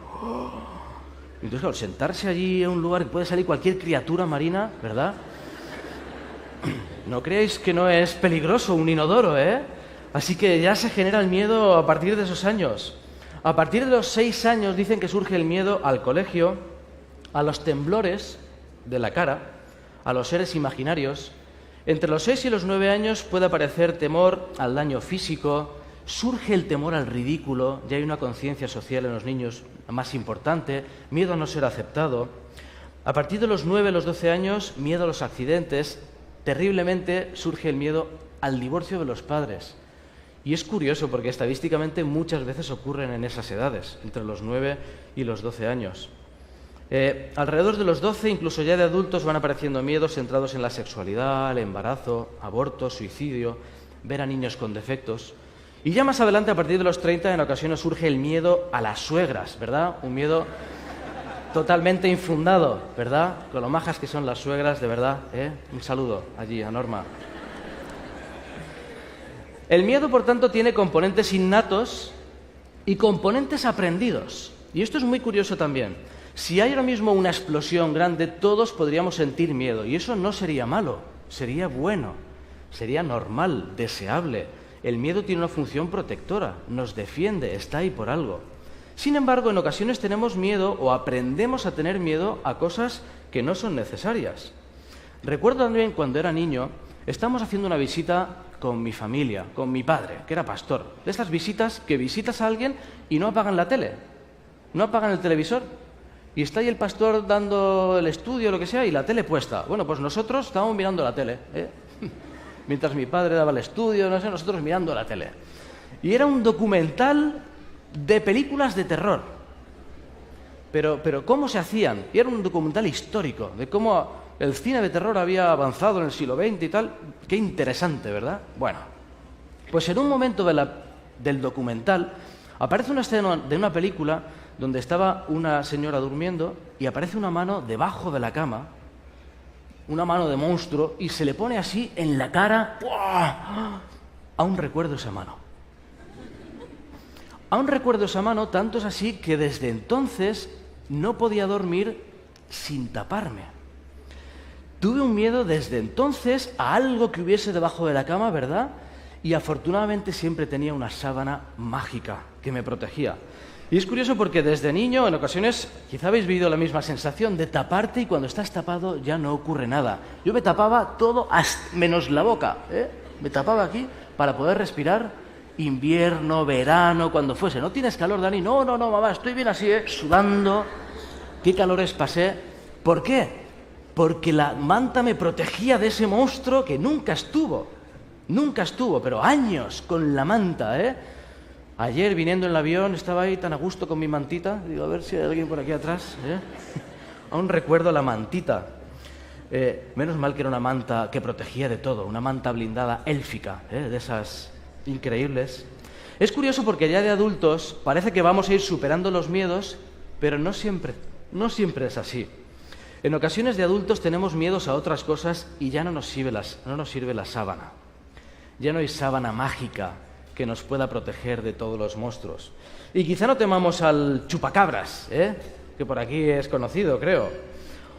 Entonces, claro, sentarse allí en un lugar que puede salir cualquier criatura marina, ¿verdad? No creáis que no es peligroso un inodoro, Así que ya se genera el miedo a partir de esos años. A partir de los 6 años dicen que surge el miedo al colegio, a los temblores de la cara, a los seres imaginarios. Entre los 6 y los 9 años puede aparecer temor al daño físico, surge el temor al ridículo, ya hay una conciencia social en los niños más importante, miedo a no ser aceptado. A partir de los 9 a los 12 años, miedo a los accidentes, terriblemente surge el miedo al divorcio de los padres. Y es curioso porque estadísticamente muchas veces ocurren en esas edades, entre los 9 y los 12 años. Alrededor de los 12, incluso ya de adultos, van apareciendo miedos centrados en la sexualidad, el embarazo, aborto, suicidio, ver a niños con defectos. Y ya más adelante, a partir de los 30, en ocasiones surge el miedo a las suegras, ¿verdad? Un miedo totalmente infundado, ¿verdad? Con lo majas que son las suegras, de verdad, Un saludo allí a Norma. El miedo, por tanto, tiene componentes innatos y componentes aprendidos. Y esto es muy curioso también. Si hay ahora mismo una explosión grande, todos podríamos sentir miedo. Y eso no sería malo, sería bueno, sería normal, deseable. El miedo tiene una función protectora, nos defiende, está ahí por algo. Sin embargo, en ocasiones tenemos miedo o aprendemos a tener miedo a cosas que no son necesarias. Recuerdo también cuando era niño, estábamos haciendo una visita con mi familia, con mi padre, que era pastor. De estas visitas que visitas a alguien y no apagan la tele, no apagan el televisor. Y está ahí el pastor dando el estudio, lo que sea, y la tele puesta. Bueno, pues nosotros estábamos mirando la tele, Mientras mi padre daba el estudio, no sé, nosotros mirando la tele. Y era un documental de películas de terror. Pero ¿cómo se hacían? Y era un documental histórico, de cómo el cine de terror había avanzado en el siglo XX y tal. Qué interesante, ¿verdad? Bueno, pues en un momento del documental aparece una escena de una película donde estaba una señora durmiendo y aparece una mano debajo de la cama, una mano de monstruo, y se le pone así en la cara. ¡Buah! Aún recuerdo esa mano. Aún recuerdo esa mano, tanto es así que desde entonces no podía dormir sin taparme. Tuve un miedo desde entonces a algo que hubiese debajo de la cama, ¿verdad? Y afortunadamente siempre tenía una sábana mágica que me protegía. Y es curioso porque desde niño, en ocasiones, quizá habéis vivido la misma sensación de taparte y cuando estás tapado ya no ocurre nada. Yo me tapaba todo menos la boca, Me tapaba aquí para poder respirar, invierno, verano, cuando fuese. ¿No tienes calor, Dani? No, mamá, estoy bien así, sudando. ¿Qué calores pasé? ¿Por qué? Porque la manta me protegía de ese monstruo que nunca estuvo, pero años con la manta, Ayer, viniendo en el avión, estaba ahí tan a gusto con mi mantita. Digo, a ver si hay alguien por aquí atrás, Aún recuerdo la mantita. Menos mal que era una manta que protegía de todo, una manta blindada élfica, de esas increíbles. Es curioso porque ya de adultos parece que vamos a ir superando los miedos, pero no siempre es así. En ocasiones de adultos tenemos miedos a otras cosas y ya no nos sirve la sábana. Ya no hay sábana mágica que nos pueda proteger de todos los monstruos. Y quizá no temamos al chupacabras, que por aquí es conocido, creo,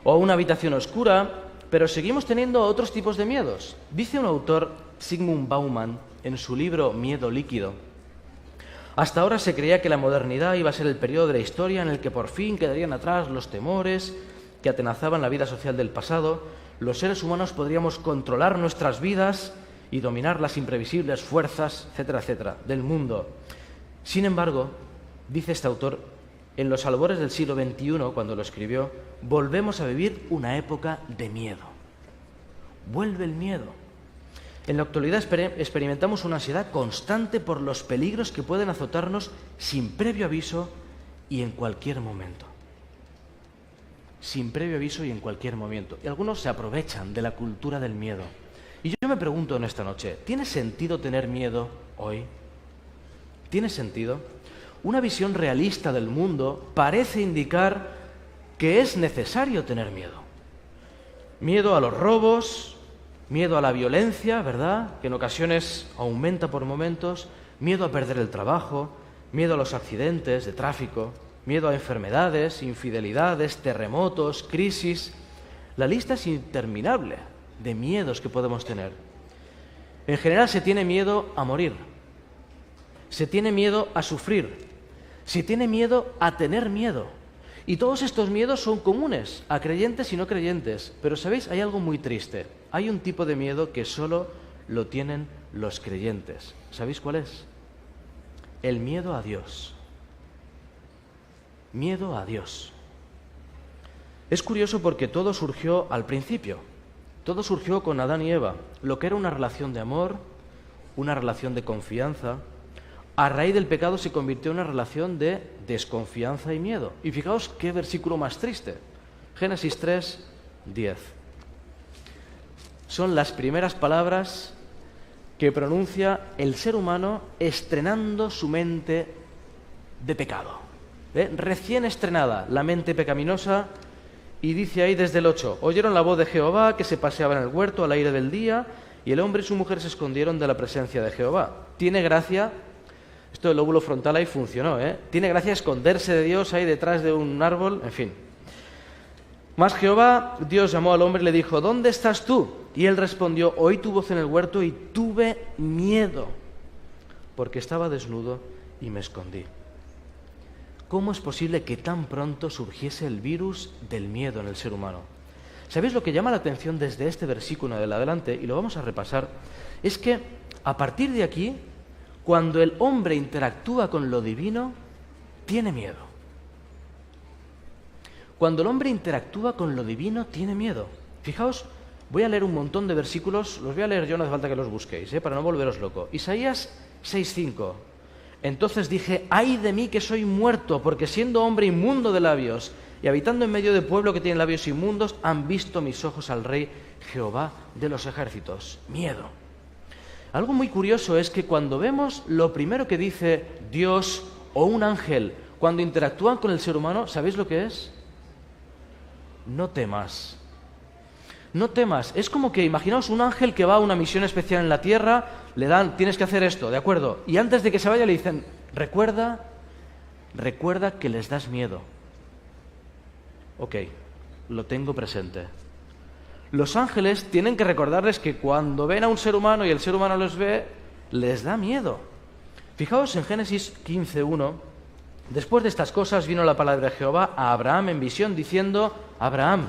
o a una habitación oscura, pero seguimos teniendo otros tipos de miedos. Dice un autor, Zygmunt Bauman, en su libro Miedo líquido: hasta ahora se creía que la modernidad iba a ser el periodo de la historia en el que por fin quedarían atrás los temores que atenazaban la vida social del pasado. Los seres humanos podríamos controlar nuestras vidas y dominar las imprevisibles fuerzas, etcétera, etcétera, del mundo. Sin embargo, dice este autor, en los albores del siglo XXI, cuando lo escribió, volvemos a vivir una época de miedo. Vuelve el miedo. En la actualidad experimentamos una ansiedad constante por los peligros que pueden azotarnos sin previo aviso y en cualquier momento. Sin previo aviso y en cualquier momento. Y algunos se aprovechan de la cultura del miedo. Y yo me pregunto en esta noche, ¿tiene sentido tener miedo hoy? ¿Tiene sentido? una visión realista del mundo parece indicar que es necesario tener miedo. Miedo a los robos, miedo a la violencia, ¿verdad?, que en ocasiones aumenta por momentos, miedo a perder el trabajo, miedo a los accidentes de tráfico, miedo a enfermedades, infidelidades, terremotos, crisis. La lista es interminable de miedos que podemos tener. En general se tiene miedo a morir, se tiene miedo a sufrir, se tiene miedo a tener miedo. Y todos estos miedos son comunes a creyentes y no creyentes. Pero ¿sabéis? Hay algo muy triste. Hay un tipo de miedo que solo lo tienen los creyentes. ¿Sabéis cuál es? El miedo a Dios. Miedo a Dios. Es curioso porque todo surgió al principio. Todo surgió con Adán y Eva. Lo que era una relación de amor, una relación de confianza, a raíz del pecado se convirtió en una relación de desconfianza y miedo. Y fijaos qué versículo más triste. Génesis 3, 10. Son las primeras palabras que pronuncia el ser humano estrenando su mente de pecado. Recién estrenada la mente pecaminosa, y dice ahí desde el 8, oyeron la voz de Jehová que se paseaba en el huerto al aire del día, y el hombre y su mujer se escondieron de la presencia de Jehová. Tiene gracia, esto del lóbulo frontal ahí funcionó, tiene gracia esconderse de Dios ahí detrás de un árbol, en fin. Mas Jehová, Dios llamó al hombre y le dijo, ¿dónde estás tú? Y él respondió, oí tu voz en el huerto y tuve miedo, porque estaba desnudo y me escondí. ¿Cómo es posible que tan pronto surgiese el virus del miedo en el ser humano? ¿Sabéis lo que llama la atención desde este versículo en adelante? Y lo vamos a repasar. Es que a partir de aquí, cuando el hombre interactúa con lo divino, tiene miedo. Cuando el hombre interactúa con lo divino, tiene miedo. Fijaos, voy a leer un montón de versículos, los voy a leer yo, no hace falta que los busquéis, para no volveros loco. Isaías 6:5. Entonces dije, ay de mí que soy muerto, porque siendo hombre inmundo de labios y habitando en medio de pueblo que tiene labios inmundos, han visto mis ojos al Rey Jehová de los ejércitos. Miedo. Algo muy curioso es que cuando vemos lo primero que dice Dios o un ángel cuando interactúan con el ser humano, ¿sabéis lo que es? No temas. No temas. Es como que imaginaos un ángel que va a una misión especial en la tierra, le dan, tienes que hacer esto, ¿de acuerdo? Y antes de que se vaya le dicen, recuerda que les das miedo. Ok, lo tengo presente. Los ángeles tienen que recordarles que cuando ven a un ser humano y el ser humano los ve, les da miedo. Fijaos en Génesis 15:1. Después de estas cosas vino la palabra de Jehová a Abraham en visión diciendo, Abraham,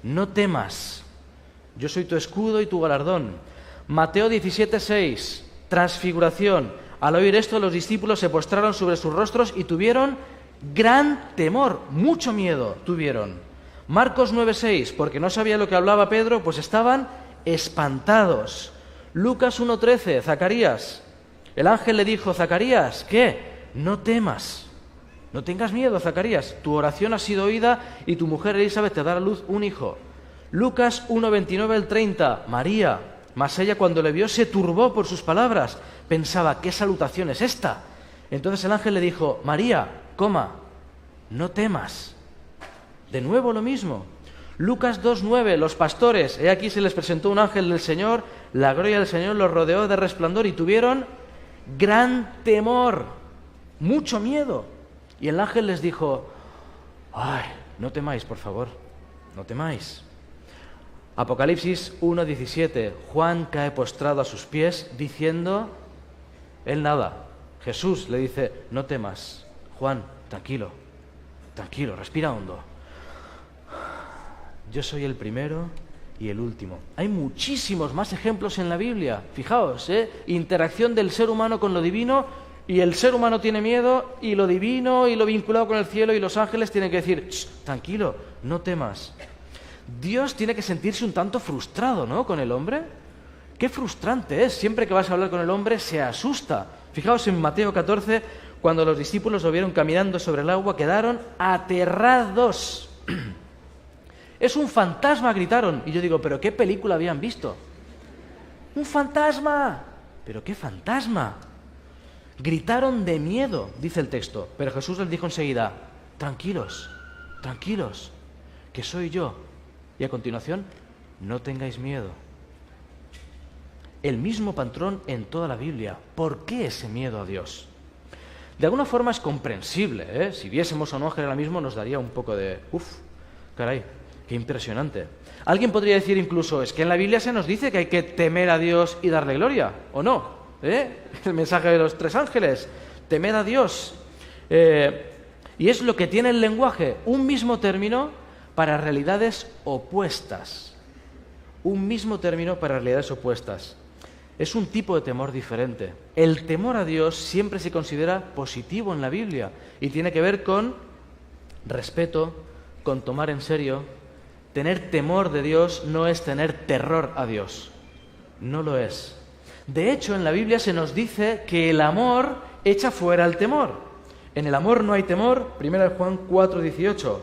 no temas, yo soy tu escudo y tu galardón. Mateo 17:6, transfiguración. Al oír esto, los discípulos se postraron sobre sus rostros y tuvieron gran temor, mucho miedo tuvieron. Marcos 9:6, porque no sabía lo que hablaba Pedro, pues estaban espantados. Lucas 1:13, Zacarías. El ángel le dijo, Zacarías, ¿qué? No temas, no tengas miedo, Zacarías, tu oración ha sido oída y tu mujer Elizabeth te dará a luz un hijo. Lucas 1:29-30, María, mas ella cuando le vio se turbó por sus palabras, pensaba, ¿qué salutación es esta? Entonces el ángel le dijo, María, no temas. De nuevo lo mismo. Lucas 2:9, los pastores, he aquí se les presentó un ángel del Señor, la gloria del Señor los rodeó de resplandor y tuvieron gran temor, mucho miedo. Y el ángel les dijo, ay, no temáis, por favor, no temáis. Apocalipsis 1:17, Juan cae postrado a sus pies diciendo, él nada. Jesús le dice, no temas, Juan, tranquilo, respira hondo. Yo soy el primero y el último. Hay muchísimos más ejemplos en la Biblia. Fijaos, interacción del ser humano con lo divino, y el ser humano tiene miedo, y lo divino y lo vinculado con el cielo y los ángeles tienen que decir, tranquilo, no temas. Dios tiene que sentirse un tanto frustrado, ¿no?, con el hombre. Qué frustrante es, siempre que vas a hablar con el hombre se asusta. Fijaos en Mateo 14, cuando los discípulos lo vieron caminando sobre el agua, quedaron aterrados. Es un fantasma, gritaron. Y yo digo, ¿pero qué película habían visto? ¡Un fantasma! ¿Pero qué fantasma? Gritaron de miedo, dice el texto, pero Jesús les dijo enseguida, tranquilos, tranquilos, que soy yo. Y a continuación, no tengáis miedo. El mismo patrón en toda la Biblia. ¿Por qué ese miedo a Dios? De alguna forma es comprensible, ¿eh? Si viésemos a un ángel ahora mismo nos daría un poco de... caray, qué impresionante. Alguien podría decir incluso, es que en la Biblia se nos dice que hay que temer a Dios y darle gloria, ¿o no? El mensaje de los 3 ángeles, temed a Dios. Y es lo que tiene el lenguaje, un mismo término para realidades opuestas. Un mismo término para realidades opuestas. Es un tipo de temor diferente. El temor a Dios siempre se considera positivo en la Biblia y tiene que ver con respeto, con tomar en serio. Tener temor de Dios no es tener terror a Dios. No lo es. De hecho, en la Biblia se nos dice que el amor echa fuera el temor. En el amor no hay temor, 1 Juan 4:18,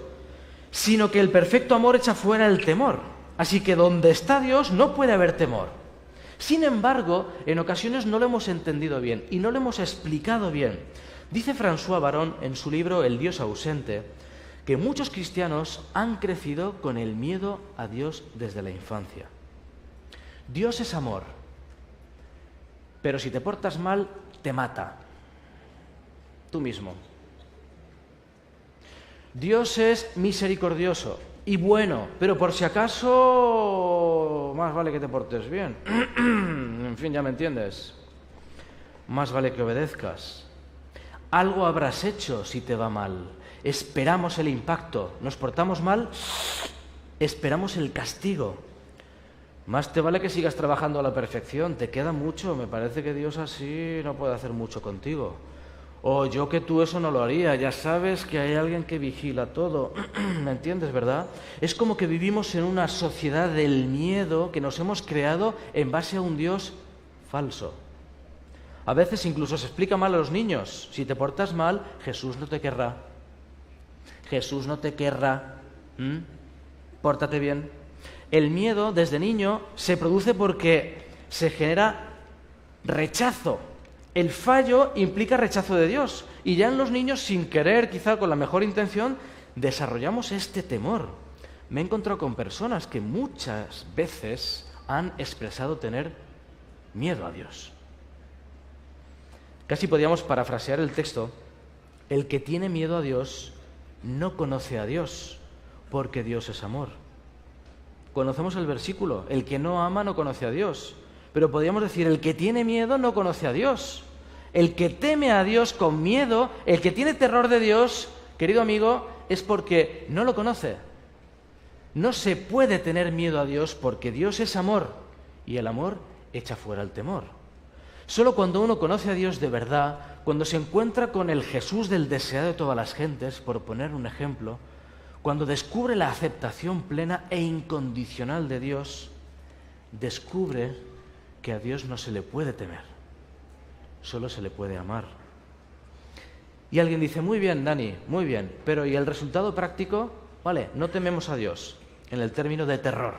sino que el perfecto amor echa fuera el temor. Así que donde está Dios no puede haber temor. Sin embargo, en ocasiones no lo hemos entendido bien y no lo hemos explicado bien. Dice François Baron en su libro El Dios ausente que muchos cristianos han crecido con el miedo a Dios desde la infancia. Dios es amor, pero si te portas mal, te mata. Tú mismo. Dios es misericordioso y bueno, pero por si acaso, más vale que te portes bien. En fin, ya me entiendes. Más vale que obedezcas. Algo habrás hecho si te va mal. Esperamos el impacto. Nos portamos mal, esperamos el castigo. Más te vale que sigas trabajando a la perfección. Te queda mucho. Me parece que Dios así no puede hacer mucho contigo. O yo que tú eso no lo haría. Ya sabes que hay alguien que vigila todo. ¿Me entiendes, verdad? Es como que vivimos en una sociedad del miedo que nos hemos creado en base a un Dios falso. A veces incluso se explica mal a los niños. Si te portas mal, Jesús no te querrá. Jesús no te querrá. Pórtate bien. El miedo desde niño se produce porque se genera rechazo. El fallo implica rechazo de Dios. Y ya en los niños, sin querer, quizá con la mejor intención, desarrollamos este temor. Me he encontrado con personas que muchas veces han expresado tener miedo a Dios. Casi podríamos parafrasear el texto. El que tiene miedo a Dios no conoce a Dios, porque Dios es amor. Conocemos el versículo, el que no ama no conoce a Dios. Pero podríamos decir, el que tiene miedo no conoce a Dios. El que teme a Dios con miedo, el que tiene terror de Dios, querido amigo, es porque no lo conoce. No se puede tener miedo a Dios porque Dios es amor y el amor echa fuera el temor. Solo cuando uno conoce a Dios de verdad, cuando se encuentra con el Jesús del deseado de todas las gentes, por poner un ejemplo, cuando descubre la aceptación plena e incondicional de Dios, descubre que a Dios no se le puede temer, solo se le puede amar. Y alguien dice, muy bien, Dani, muy bien, pero ¿y el resultado práctico? Vale, no tememos a Dios, en el término de terror.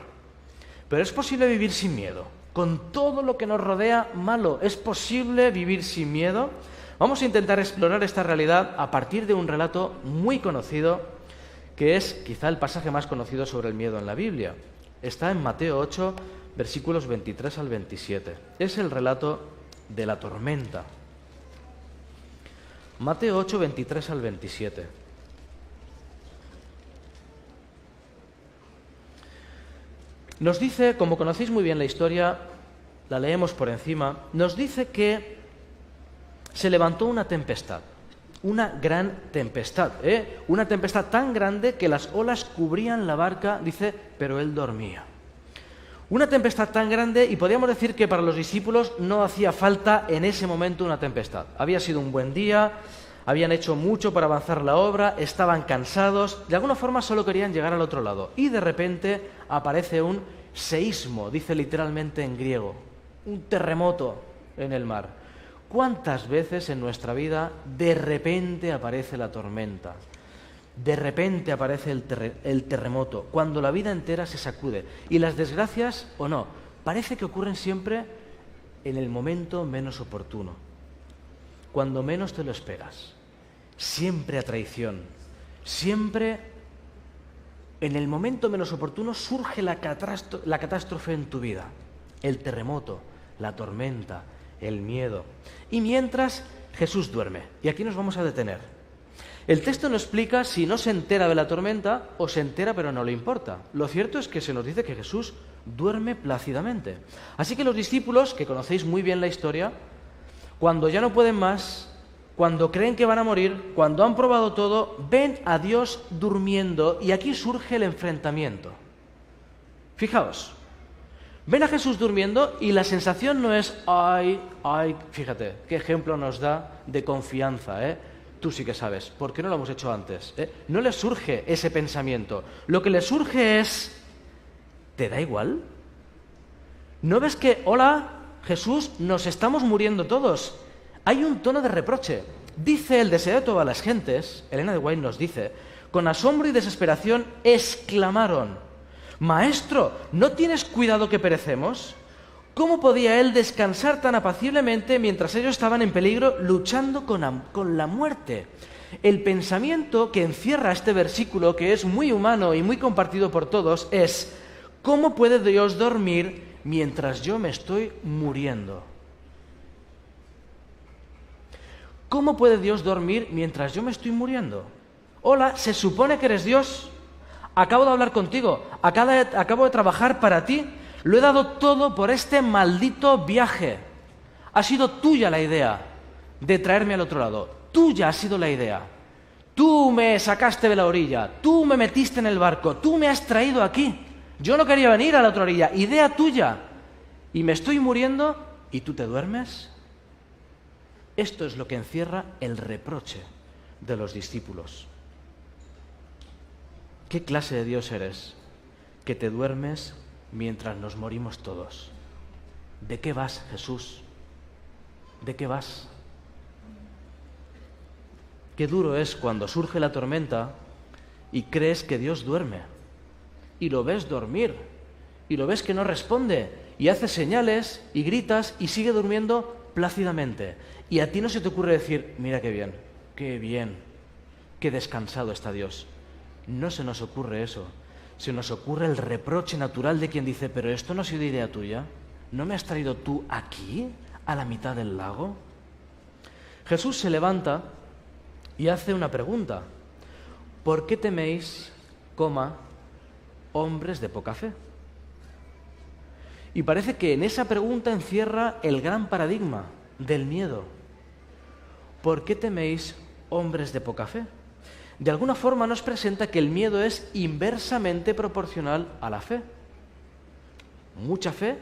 Pero es posible vivir sin miedo, con todo lo que nos rodea malo. ¿Es posible vivir sin miedo? Vamos a intentar explorar esta realidad a partir de un relato muy conocido, que es quizá el pasaje más conocido sobre el miedo en la Biblia. Está en Mateo 8, versículos 23 al 27. Es el relato de la tormenta. Mateo 8, 23 al 27. Nos dice, como conocéis muy bien la historia, la leemos por encima, nos dice que se levantó una tempestad, una gran tempestad, una tempestad tan grande que las olas cubrían la barca, dice, pero él dormía. Una tempestad tan grande, y podríamos decir que para los discípulos no hacía falta en ese momento una tempestad. Había sido un buen día, habían hecho mucho para avanzar la obra, estaban cansados, de alguna forma solo querían llegar al otro lado. Y de repente aparece un seísmo, dice literalmente en griego, un terremoto en el mar. ¿Cuántas veces en nuestra vida de repente aparece la tormenta? De repente aparece el terremoto, cuando la vida entera se sacude. Y las desgracias, o no, parece que ocurren siempre en el momento menos oportuno. cuando menos te lo esperas. Siempre a traición. Siempre en el momento menos oportuno surge la catástrofe en tu vida. El terremoto, la tormenta, el miedo. Y mientras Jesús duerme. Y aquí nos vamos a detener. El texto no explica si no se entera de la tormenta o se entera pero no le importa. Lo cierto es que se nos dice que Jesús duerme plácidamente. Así que los discípulos, que conocéis muy bien la historia, cuando ya no pueden más, cuando creen que van a morir, cuando han probado todo, ven a Dios durmiendo y aquí surge el enfrentamiento. Fijaos, ven a Jesús durmiendo y la sensación no es, ay, fíjate, qué ejemplo nos da de confianza, ¿eh? Tú sí que sabes, ¿por qué no lo hemos hecho antes? No les surge ese pensamiento. Lo que les surge es, ¿te da igual? ¿No ves que, hola, Jesús, nos estamos muriendo todos? Hay un tono de reproche. Dice el deseo de todas las gentes, Elena de White nos dice, con asombro y desesperación exclamaron, Maestro, ¿no tienes cuidado que perecemos? ¿Cómo podía él descansar tan apaciblemente mientras ellos estaban en peligro luchando con la muerte? El pensamiento que encierra este versículo, que es muy humano y muy compartido por todos, es ¿cómo puede Dios dormir mientras yo me estoy muriendo? ¿Cómo puede Dios dormir mientras yo me estoy muriendo? Hola, se supone que eres Dios. Acabo de hablar contigo, acabo de trabajar para ti. Lo he dado todo por este maldito viaje. Ha sido tuya la idea de traerme al otro lado. Tuya ha sido la idea. Tú me sacaste de la orilla, tú me metiste en el barco, tú me has traído aquí. Yo no quería venir a la otra orilla, idea tuya. Y me estoy muriendo y tú te duermes. Esto es lo que encierra el reproche de los discípulos. ¿Qué clase de Dios eres que te duermes mientras nos morimos todos? ¿De qué vas, Jesús? ¿De qué vas? Qué duro es cuando surge la tormenta y crees que Dios duerme y lo ves dormir y lo ves que no responde y hace señales y gritas y sigue durmiendo plácidamente. Y a ti no se te ocurre decir, mira qué bien, qué descansado está Dios. No se nos ocurre eso. Se nos ocurre el reproche natural de quien dice, pero esto no ha sido idea tuya. ¿No me has traído tú aquí, a la mitad del lago? Jesús se levanta y hace una pregunta. ¿Por qué teméis, hombres de poca fe? Y parece que en esa pregunta encierra el gran paradigma del miedo. ¿Por qué teméis, hombres de poca fe? De alguna forma nos presenta que el miedo es inversamente proporcional a la fe. Mucha fe,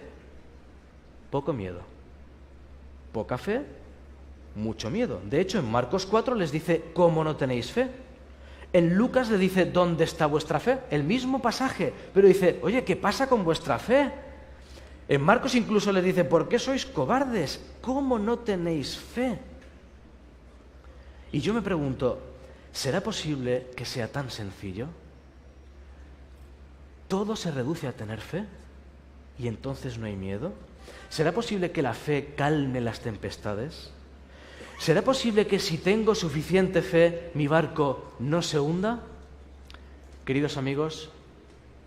poco miedo. Poca fe, mucho miedo. De hecho, en Marcos 4 les dice, ¿cómo no tenéis fe? En Lucas le dice, ¿dónde está vuestra fe? El mismo pasaje, pero dice, oye, ¿qué pasa con vuestra fe? En Marcos incluso le dice, ¿por qué sois cobardes? ¿Cómo no tenéis fe? Y yo me pregunto, ¿será posible que sea tan sencillo? ¿Todo se reduce a tener fe? ¿Y entonces no hay miedo? ¿Será posible que la fe calme las tempestades? ¿Será posible que si tengo suficiente fe, mi barco no se hunda? Queridos amigos,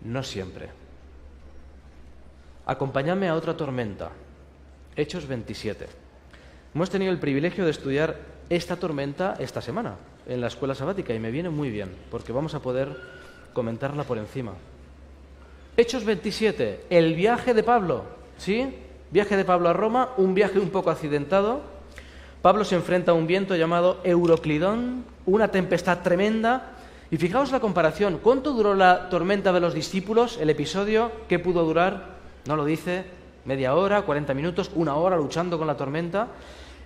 no siempre. Acompáñame a otra tormenta. Hechos 27. Hemos tenido el privilegio de estudiar esta tormenta esta semana en la escuela sabática y me viene muy bien porque vamos a poder comentarla por encima. Hechos 27, el viaje de Pablo, ¿sí? Viaje de Pablo a Roma, un viaje un poco accidentado. Pablo se enfrenta a un viento llamado Euroclidón, una tempestad tremenda. Y fijaos la comparación, ¿cuánto duró la tormenta de los discípulos? El episodio, ¿qué pudo durar? No lo dice, media hora, 40 minutos, una hora luchando con la tormenta.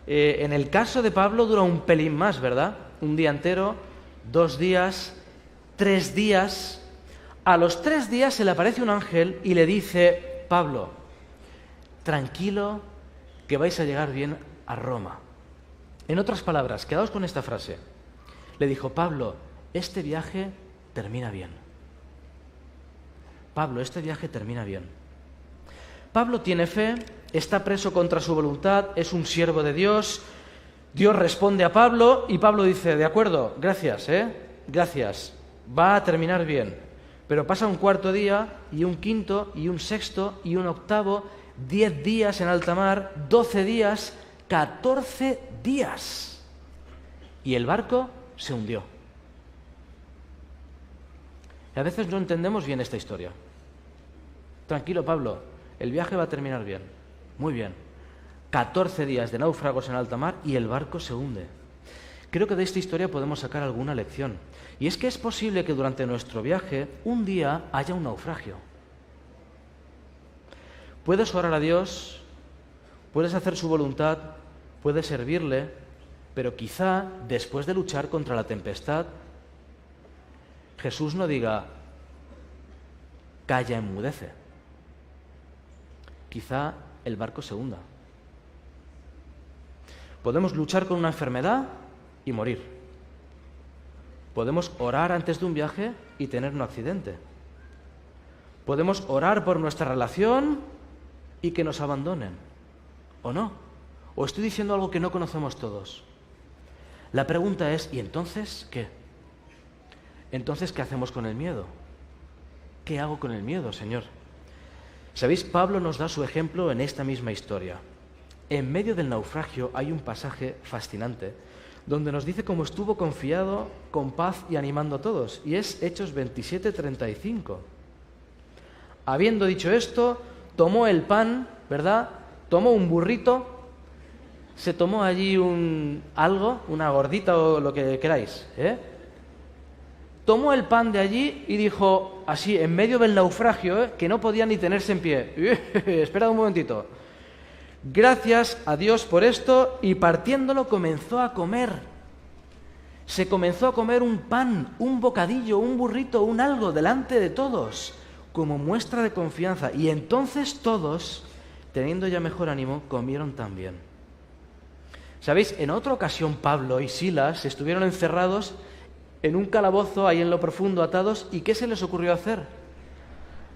En el caso de Pablo dura un pelín más, ¿verdad? Un día entero, 2 días, 3 días. A los 3 días se le aparece un ángel y le dice, Pablo, tranquilo, que vais a llegar bien a Roma. En otras palabras, quedaos con esta frase. Le dijo, Pablo, este viaje termina bien. Pablo, este viaje termina bien. Pablo tiene fe, está preso contra su voluntad, es un siervo de Dios Dios responde a Pablo y Pablo dice, de acuerdo, gracias, gracias, va a terminar bien. Pero pasa un cuarto día y un quinto y un sexto y un octavo, 10 días en alta mar, 12 días, 14 días. Y el barco se hundió. Y a veces no entendemos bien esta historia. Tranquilo, Pablo, el viaje va a terminar bien. Muy bien. 14 días de náufragos en alta mar y el barco se hunde. Creo que de esta historia podemos sacar alguna lección. Y es que es posible que durante nuestro viaje un día haya un naufragio. Puedes orar a Dios, puedes hacer su voluntad, puedes servirle, pero quizá después de luchar contra la tempestad, Jesús no diga, calla, enmudece. Quizá el barco se hunda. Podemos luchar con una enfermedad y morir. Podemos orar antes de un viaje y tener un accidente. Podemos orar por nuestra relación y que nos abandonen. ¿O no? ¿O estoy diciendo algo que no conocemos todos? La pregunta es, ¿y entonces qué? Entonces, ¿qué hacemos con el miedo? ¿Qué hago con el miedo, Señor? ¿Sabéis? Pablo nos da su ejemplo en esta misma historia. En medio del naufragio hay un pasaje fascinante donde nos dice cómo estuvo confiado, con paz y animando a todos. Y es Hechos 27:35. Habiendo dicho esto, tomó el pan, ¿verdad? Tomó un burrito, se tomó allí algo, una gordita o lo que queráis, Tomó el pan de allí y dijo, así, en medio del naufragio, que no podía ni tenerse en pie. Esperad un momentito. Gracias a Dios por esto, y partiéndolo comenzó a comer. Se comenzó a comer un pan, un bocadillo, un burrito, un algo delante de todos, como muestra de confianza. Y entonces todos, teniendo ya mejor ánimo, comieron también. ¿Sabéis? En otra ocasión Pablo y Silas estuvieron encerrados en un calabozo ahí en lo profundo, atados, ¿y qué se les ocurrió hacer?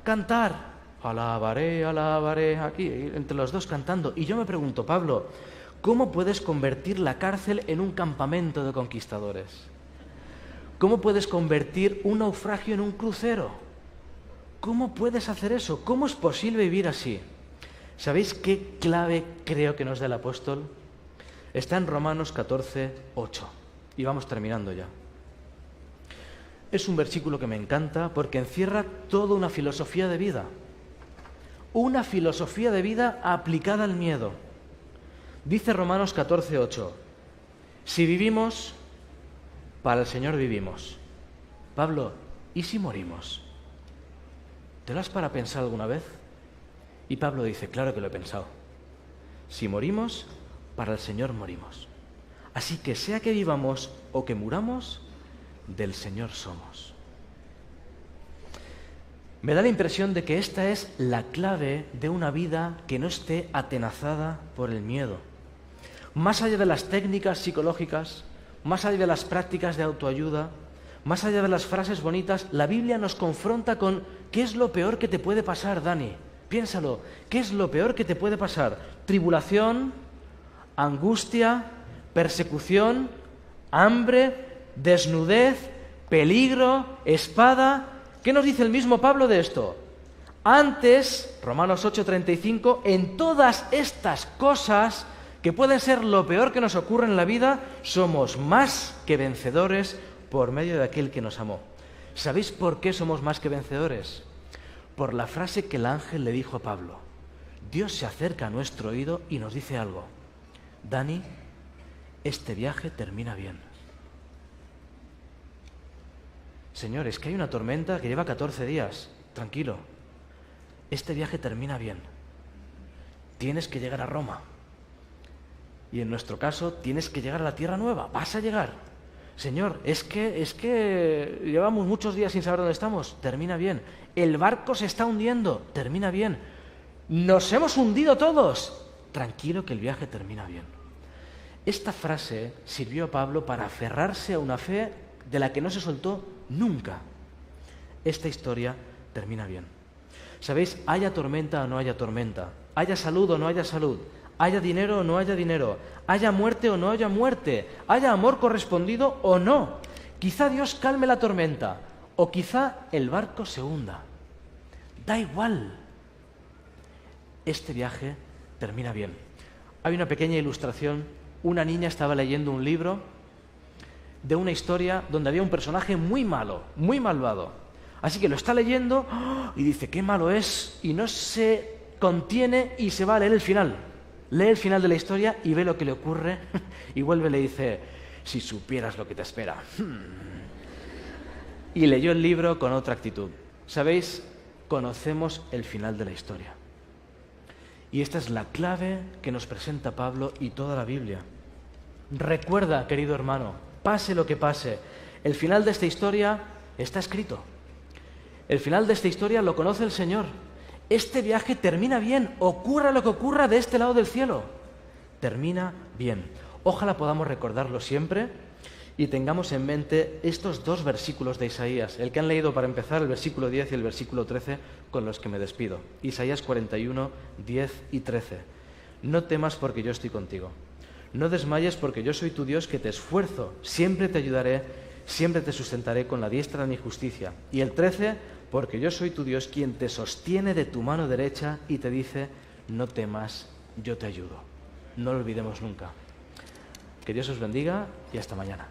Cantar. Alabaré, alabaré, aquí, entre los dos cantando. Y yo me pregunto, Pablo, ¿cómo puedes convertir la cárcel en un campamento de conquistadores? ¿Cómo puedes convertir un naufragio en un crucero? ¿Cómo puedes hacer eso? ¿Cómo es posible vivir así? ¿Sabéis qué clave creo que nos da el apóstol? Está en Romanos 14:8. Y vamos terminando ya. Es un versículo que me encanta porque encierra toda una filosofía de vida. Una filosofía de vida aplicada al miedo. Dice Romanos 14:8, si vivimos, para el Señor vivimos. Pablo, ¿y si morimos? ¿Te lo has para pensar alguna vez? Y Pablo dice, claro que lo he pensado. Si morimos, para el Señor morimos. Así que sea que vivamos o que muramos, del Señor somos. Me da la impresión de que esta es la clave de una vida que no esté atenazada por el miedo. Más allá de las técnicas psicológicas, más allá de las prácticas de autoayuda, más allá de las frases bonitas, la Biblia nos confronta con ¿qué es lo peor que te puede pasar, Dani? Piénsalo, ¿qué es lo peor que te puede pasar? Tribulación, angustia, persecución, hambre, desnudez, peligro, espada. ¿Qué nos dice el mismo Pablo de esto? Antes, Romanos 8:35, en todas estas cosas que pueden ser lo peor que nos ocurre en la vida, somos más que vencedores por medio de aquel que nos amó. ¿Sabéis por qué somos más que vencedores? Por la frase que el ángel le dijo a Pablo. Dios se acerca a nuestro oído y nos dice algo. Dani, este viaje termina bien. Señor, es que hay una tormenta que lleva 14 días. Tranquilo. Este viaje termina bien. Tienes que llegar a Roma. Y en nuestro caso, tienes que llegar a la Tierra Nueva. Vas a llegar. Señor, es que llevamos muchos días sin saber dónde estamos. Termina bien. El barco se está hundiendo. Termina bien. Nos hemos hundido todos. Tranquilo que el viaje termina bien. Esta frase sirvió a Pablo para aferrarse a una fe de la que no se soltó nunca. Esta historia termina bien. ¿Sabéis? Haya tormenta o no haya tormenta, haya salud o no haya salud, haya dinero o no haya dinero, haya muerte o no haya muerte, haya amor correspondido o no. Quizá Dios calme la tormenta o quizá el barco se hunda. Da igual. Este viaje termina bien. Hay una pequeña ilustración. Una niña estaba leyendo un libro de una historia donde había un personaje muy malo, muy malvado. Así que lo está leyendo y dice, qué malo es, y no se contiene y se va a leer el final. Lee el final de la historia y ve lo que le ocurre y vuelve y le dice, si supieras lo que te espera. Y leyó el libro con otra actitud. ¿Sabéis? Conocemos el final de la historia. Y esta es la clave que nos presenta Pablo y toda la Biblia. Recuerda, querido hermano, pase lo que pase, el final de esta historia está escrito. El final de esta historia lo conoce el Señor. Este viaje termina bien, ocurra lo que ocurra de este lado del cielo. Termina bien. Ojalá podamos recordarlo siempre y tengamos en mente estos dos versículos de Isaías, el que han leído para empezar, el versículo 10 y el versículo 13, con los que me despido. Isaías 41, 10 y 13. No temas porque yo estoy contigo. No desmayes porque yo soy tu Dios que te esfuerzo. Siempre te ayudaré, siempre te sustentaré con la diestra de mi justicia. Y el 13, porque yo soy tu Dios quien te sostiene de tu mano derecha y te dice, no temas, yo te ayudo. No lo olvidemos nunca. Que Dios os bendiga y hasta mañana.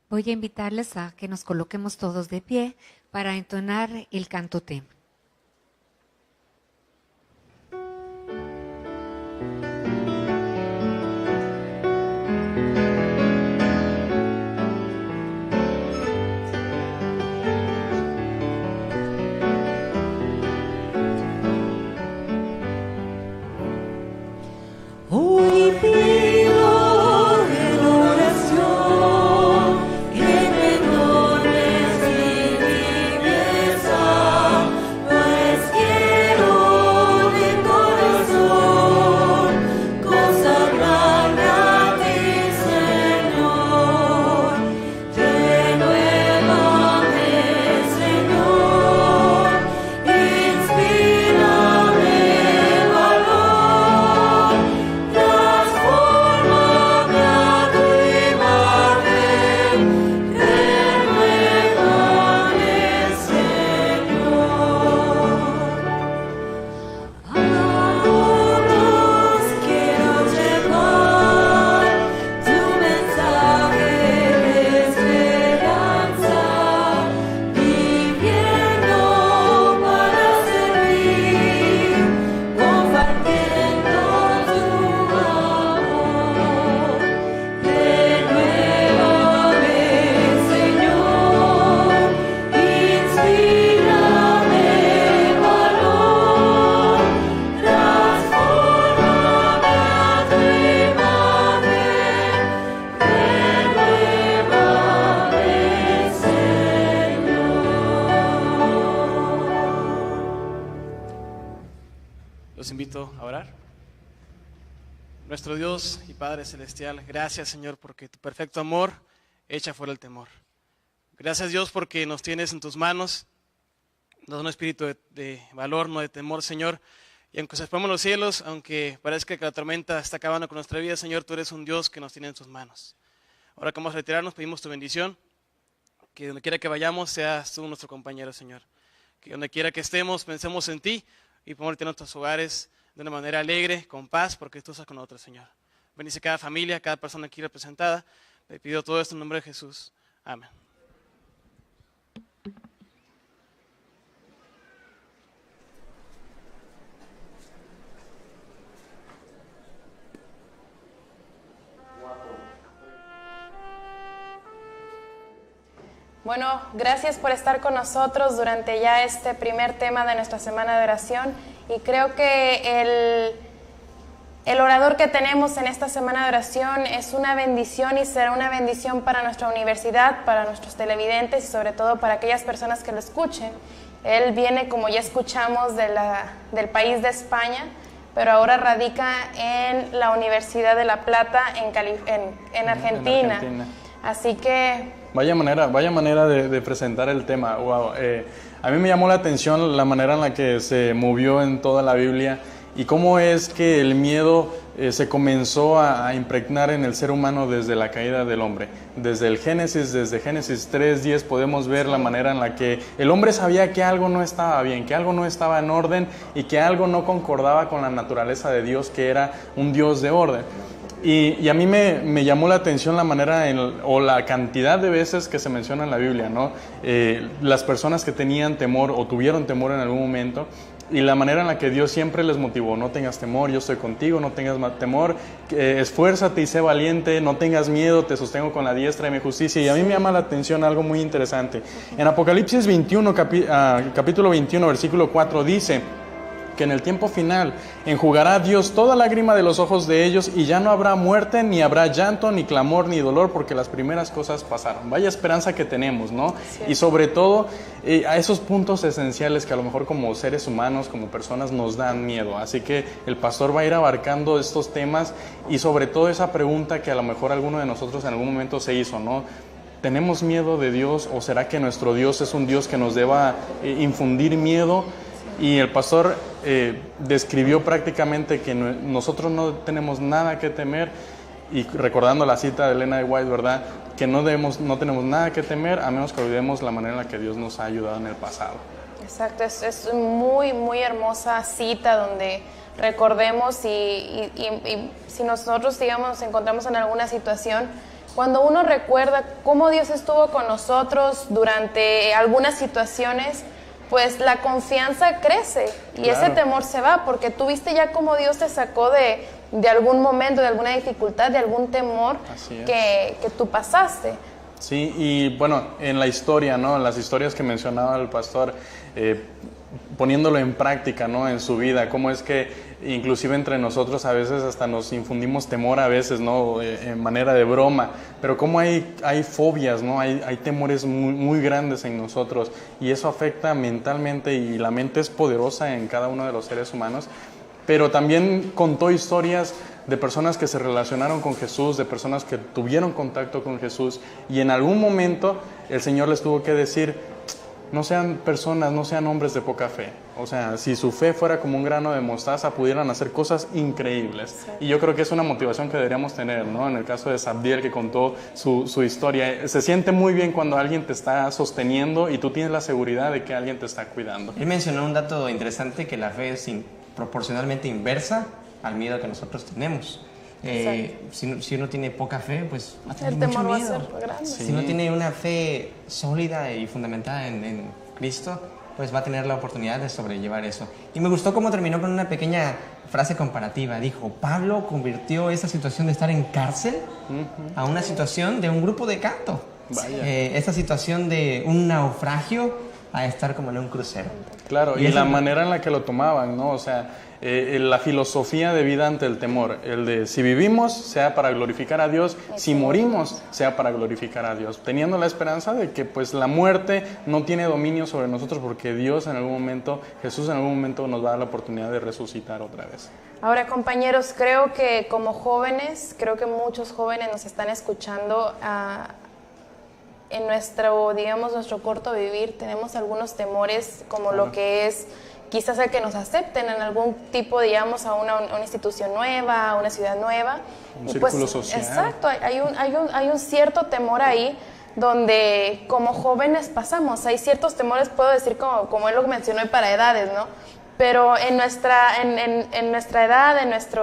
Voy a invitarles a que nos coloquemos todos de pie para entonar el canto tema. Hoy pido en oración que me perdones mi tibieza, pues quiero de corazón consagrarme a ti, Señor. Renuévame, Señor, inspírame valor. Transfórmame a tu imagen, renuévame, Señor. A otros quiero llevar tu mensaje de esperanza, viviendo para servir, compartiendo tu amor. Renuévame, Señor, inspírame valor, transfórmame a tu imagen, renuévame, Señor. Los invito a orar. Nuestro Dios y Padre Celestial, gracias, Señor, porque tu perfecto amor echa fuera el temor. Gracias, Dios, porque nos tienes en tus manos. Nos da un espíritu de valor, no de temor, Señor. Y aunque se esparman los cielos, aunque parezca que la tormenta está acabando con nuestra vida, Señor, tú eres un Dios que nos tiene en tus manos. Ahora que vamos a retirarnos, pedimos tu bendición. Que donde quiera que vayamos, seas tú nuestro compañero, Señor. Que donde quiera que estemos, pensemos en ti y ponerte en nuestros hogares de una manera alegre, con paz, porque tú estás con nosotros, Señor. Bendice cada familia, cada persona aquí representada. Le pido todo esto en nombre de Jesús. Amén. Bueno, gracias por estar con nosotros durante ya este primer tema de nuestra semana de oración. Y creo que el orador que tenemos en esta semana de oración es una bendición y será una bendición para nuestra universidad, para nuestros televidentes y sobre todo para aquellas personas que lo escuchen. Él viene, como ya escuchamos, del país de España, pero ahora radica en la Universidad de La Plata en Argentina. Así que... Vaya manera de presentar el tema. Wow. A mí me llamó la atención la manera en la que se movió en toda la Biblia y cómo es que el miedo se comenzó a impregnar en el ser humano desde la caída del hombre. Desde Génesis 3:10 podemos ver la manera en la que el hombre sabía que algo no estaba bien, que algo no estaba en orden y que algo no concordaba con la naturaleza de Dios, que era un Dios de orden. Y a mí me llamó la atención la manera o la cantidad de veces que se menciona en la Biblia, ¿no? Las personas que tenían temor o tuvieron temor en algún momento, y la manera en la que Dios siempre les motivó: no tengas temor, yo estoy contigo, no tengas temor, esfuérzate y sé valiente, no tengas miedo, te sostengo con la diestra de mi justicia. Y a mí me llama la atención algo muy interesante. En Apocalipsis 21, capítulo 21, versículo 4 dice que en el tiempo final enjugará Dios toda lágrima de los ojos de ellos, y ya no habrá muerte, ni habrá llanto, ni clamor, ni dolor, porque las primeras cosas pasaron. Vaya esperanza que tenemos, ¿no? Sí. Y sobre todo a esos puntos esenciales que a lo mejor como seres humanos, como personas, nos dan miedo. Así que el pastor va a ir abarcando estos temas y sobre todo esa pregunta que a lo mejor alguno de nosotros en algún momento se hizo, ¿no? ¿Tenemos miedo de Dios, o será que nuestro Dios es un Dios que nos deba infundir miedo? Y el pastor describió prácticamente que nosotros no tenemos nada que temer, y recordando la cita de Elena de White, ¿verdad? Que no tenemos nada que temer a menos que olvidemos la manera en la que Dios nos ha ayudado en el pasado. Exacto, es muy, muy hermosa cita donde recordemos y si nosotros, digamos, nos encontramos en alguna situación, cuando uno recuerda cómo Dios estuvo con nosotros durante algunas situaciones, pues la confianza crece y claro, ese temor se va, porque tú viste ya cómo Dios te sacó de algún momento, de alguna dificultad, de algún temor que tú pasaste. Sí, y bueno, en la historia, ¿no? En las historias que mencionaba el pastor, poniéndolo en práctica, ¿no? En su vida, cómo es que inclusive entre nosotros a veces hasta nos infundimos temor a veces, ¿no? En manera de broma, pero cómo hay fobias, ¿no? Hay temores muy, muy grandes en nosotros, y eso afecta mentalmente, y la mente es poderosa en cada uno de los seres humanos. Pero también contó historias de personas que se relacionaron con Jesús, de personas que tuvieron contacto con Jesús, y en algún momento el Señor les tuvo que decir: no sean personas, no sean hombres de poca fe. O sea, si su fe fuera como un grano de mostaza, pudieran hacer cosas increíbles. Sí. Y yo creo que es una motivación que deberíamos tener, ¿no? En el caso de Sabdiel, que contó su historia, se siente muy bien cuando alguien te está sosteniendo y tú tienes la seguridad de que alguien te está cuidando. Él mencionó un dato interesante, que la fe es proporcionalmente inversa al miedo que nosotros tenemos. Si uno tiene poca fe, pues va a tener mucho miedo. Va a ser grande. Sí. Si uno tiene una fe sólida y fundamentada en Cristo, pues va a tener la oportunidad de sobrellevar eso. Y me gustó cómo terminó con una pequeña frase comparativa. Dijo: Pablo convirtió esa situación de estar en cárcel a una situación de un grupo de canto. Esa situación de un naufragio a estar como en un crucero. Claro, y la manera en la que lo tomaban, ¿no? O sea, la filosofía de vida ante el temor, el de si vivimos sea para glorificar a Dios, si morimos sea para glorificar a Dios, teniendo la esperanza de que pues la muerte no tiene dominio sobre nosotros, porque Dios en algún momento, Jesús en algún momento nos va a dar la oportunidad de resucitar otra vez. Ahora, compañeros, creo que como jóvenes, creo que muchos jóvenes nos están escuchando en nuestro corto vivir. Tenemos algunos temores, como lo que es quizás el que nos acepten en algún tipo, digamos, a una institución nueva, a una ciudad nueva. Un círculo social. Exacto, hay un cierto temor ahí donde como jóvenes pasamos. Hay ciertos temores, puedo decir, como él lo mencionó, para edades, ¿no? Pero en nuestra edad,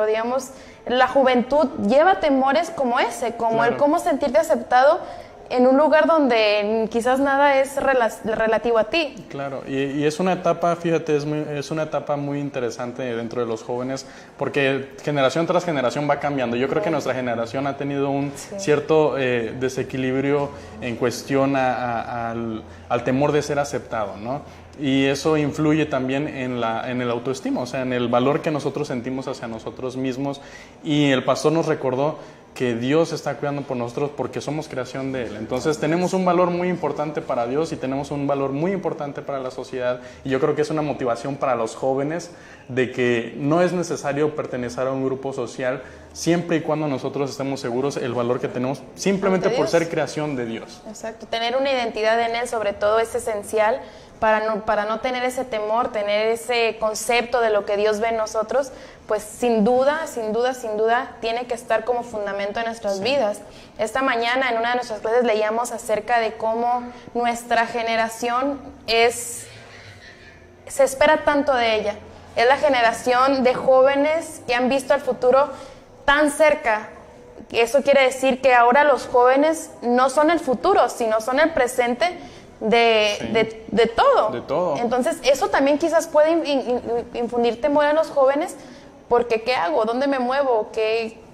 digamos, la juventud lleva temores como ese, como claro, el cómo sentirte aceptado en un lugar donde quizás nada es relativo a ti. Claro, y es una etapa, fíjate, es una etapa muy interesante dentro de los jóvenes, porque generación tras generación va cambiando. Yo creo que nuestra generación ha tenido un cierto desequilibrio en cuestión al temor de ser aceptado, ¿no? Y eso influye también en el autoestima, o sea, en el valor que nosotros sentimos hacia nosotros mismos. Y el pastor nos recordó que Dios está cuidando por nosotros porque somos creación de Él. Entonces tenemos un valor muy importante para Dios y tenemos un valor muy importante para la sociedad, y yo creo que es una motivación para los jóvenes de que no es necesario pertenecer a un grupo social siempre y cuando nosotros estemos seguros el valor que tenemos simplemente por ser creación de Dios. Exacto, tener una identidad en Él sobre todo es esencial para no tener ese temor, tener ese concepto de lo que Dios ve en nosotros, pues sin duda, tiene que estar como fundamento en nuestras vidas. Esta mañana en una de nuestras clases leíamos acerca de cómo nuestra generación se espera tanto de ella. Es la generación de jóvenes que han visto el futuro tan cerca. Eso quiere decir que ahora los jóvenes no son el futuro, sino son el presente de todo. De todo. Entonces, eso también quizás puede infundir temor en los jóvenes, porque ¿qué hago? ¿Dónde me muevo?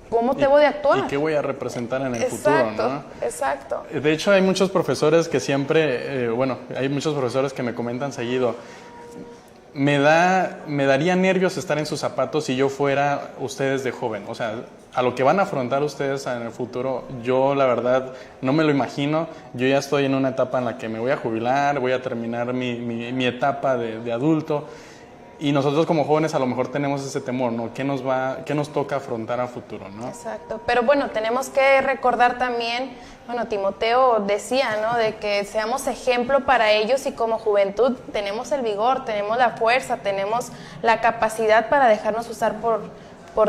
¿Cómo debo de actuar? ¿Y qué voy a representar en el futuro, ¿no? Exacto. De hecho, hay muchos profesores que siempre, hay muchos profesores que me comentan seguido, me daría nervios estar en sus zapatos si yo fuera ustedes de joven. O sea, a lo que van a afrontar ustedes en el futuro, yo la verdad no me lo imagino. Yo ya estoy en una etapa en la que me voy a jubilar, voy a terminar mi etapa de adulto. Y nosotros como jóvenes a lo mejor tenemos ese temor, ¿no? ¿Qué nos toca afrontar a futuro, ¿no? Exacto. Pero bueno, tenemos que recordar también, Timoteo decía, ¿no? De que seamos ejemplo para ellos, y como juventud tenemos el vigor, tenemos la fuerza, tenemos la capacidad para dejarnos usar por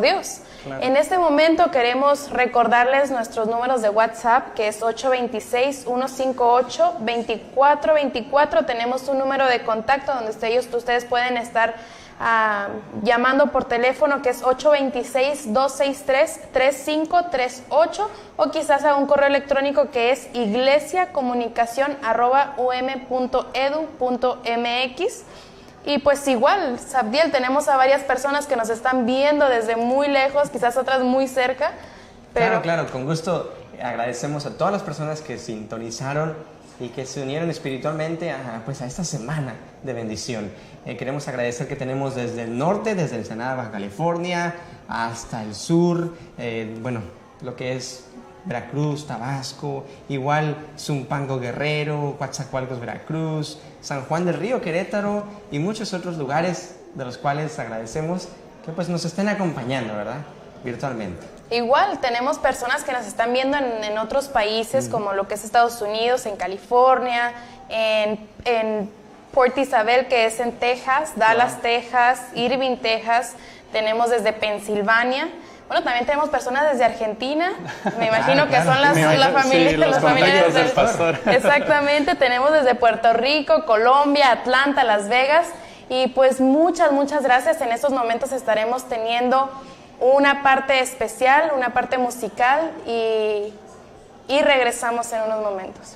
Dios. Claro. En este momento queremos recordarles nuestros números de WhatsApp, que es 826-158-2424. Tenemos un número de contacto donde ustedes pueden estar llamando por teléfono, que es 826-263-3538, o quizás a un correo electrónico que es iglesiacomunicacion@um.edu.mx. Y pues igual, Sabdiel, tenemos a varias personas que nos están viendo desde muy lejos, quizás otras muy cerca. Pero... Claro, con gusto agradecemos a todas las personas que sintonizaron y que se unieron espiritualmente a esta semana de bendición. Queremos agradecer que tenemos desde el norte, desde Ensenada, Baja California, hasta el sur, lo que es Veracruz, Tabasco, igual Zumpango, Guerrero, Coatzacoalcos, Veracruz, San Juan del Río, Querétaro y muchos otros lugares de los cuales agradecemos que pues nos estén acompañando, ¿verdad? Virtualmente. Igual tenemos personas que nos están viendo en otros países, como lo que es Estados Unidos, en California, en Port Isabel, que es en Texas, Dallas, Texas, Irving, Texas, tenemos desde Pensilvania. Bueno, también tenemos personas desde Argentina, me imagino que son las familias, sí, los familiares del pastor. Exactamente, tenemos desde Puerto Rico, Colombia, Atlanta, Las Vegas, y pues muchas gracias. En estos momentos estaremos teniendo una parte especial, una parte musical, y regresamos en unos momentos.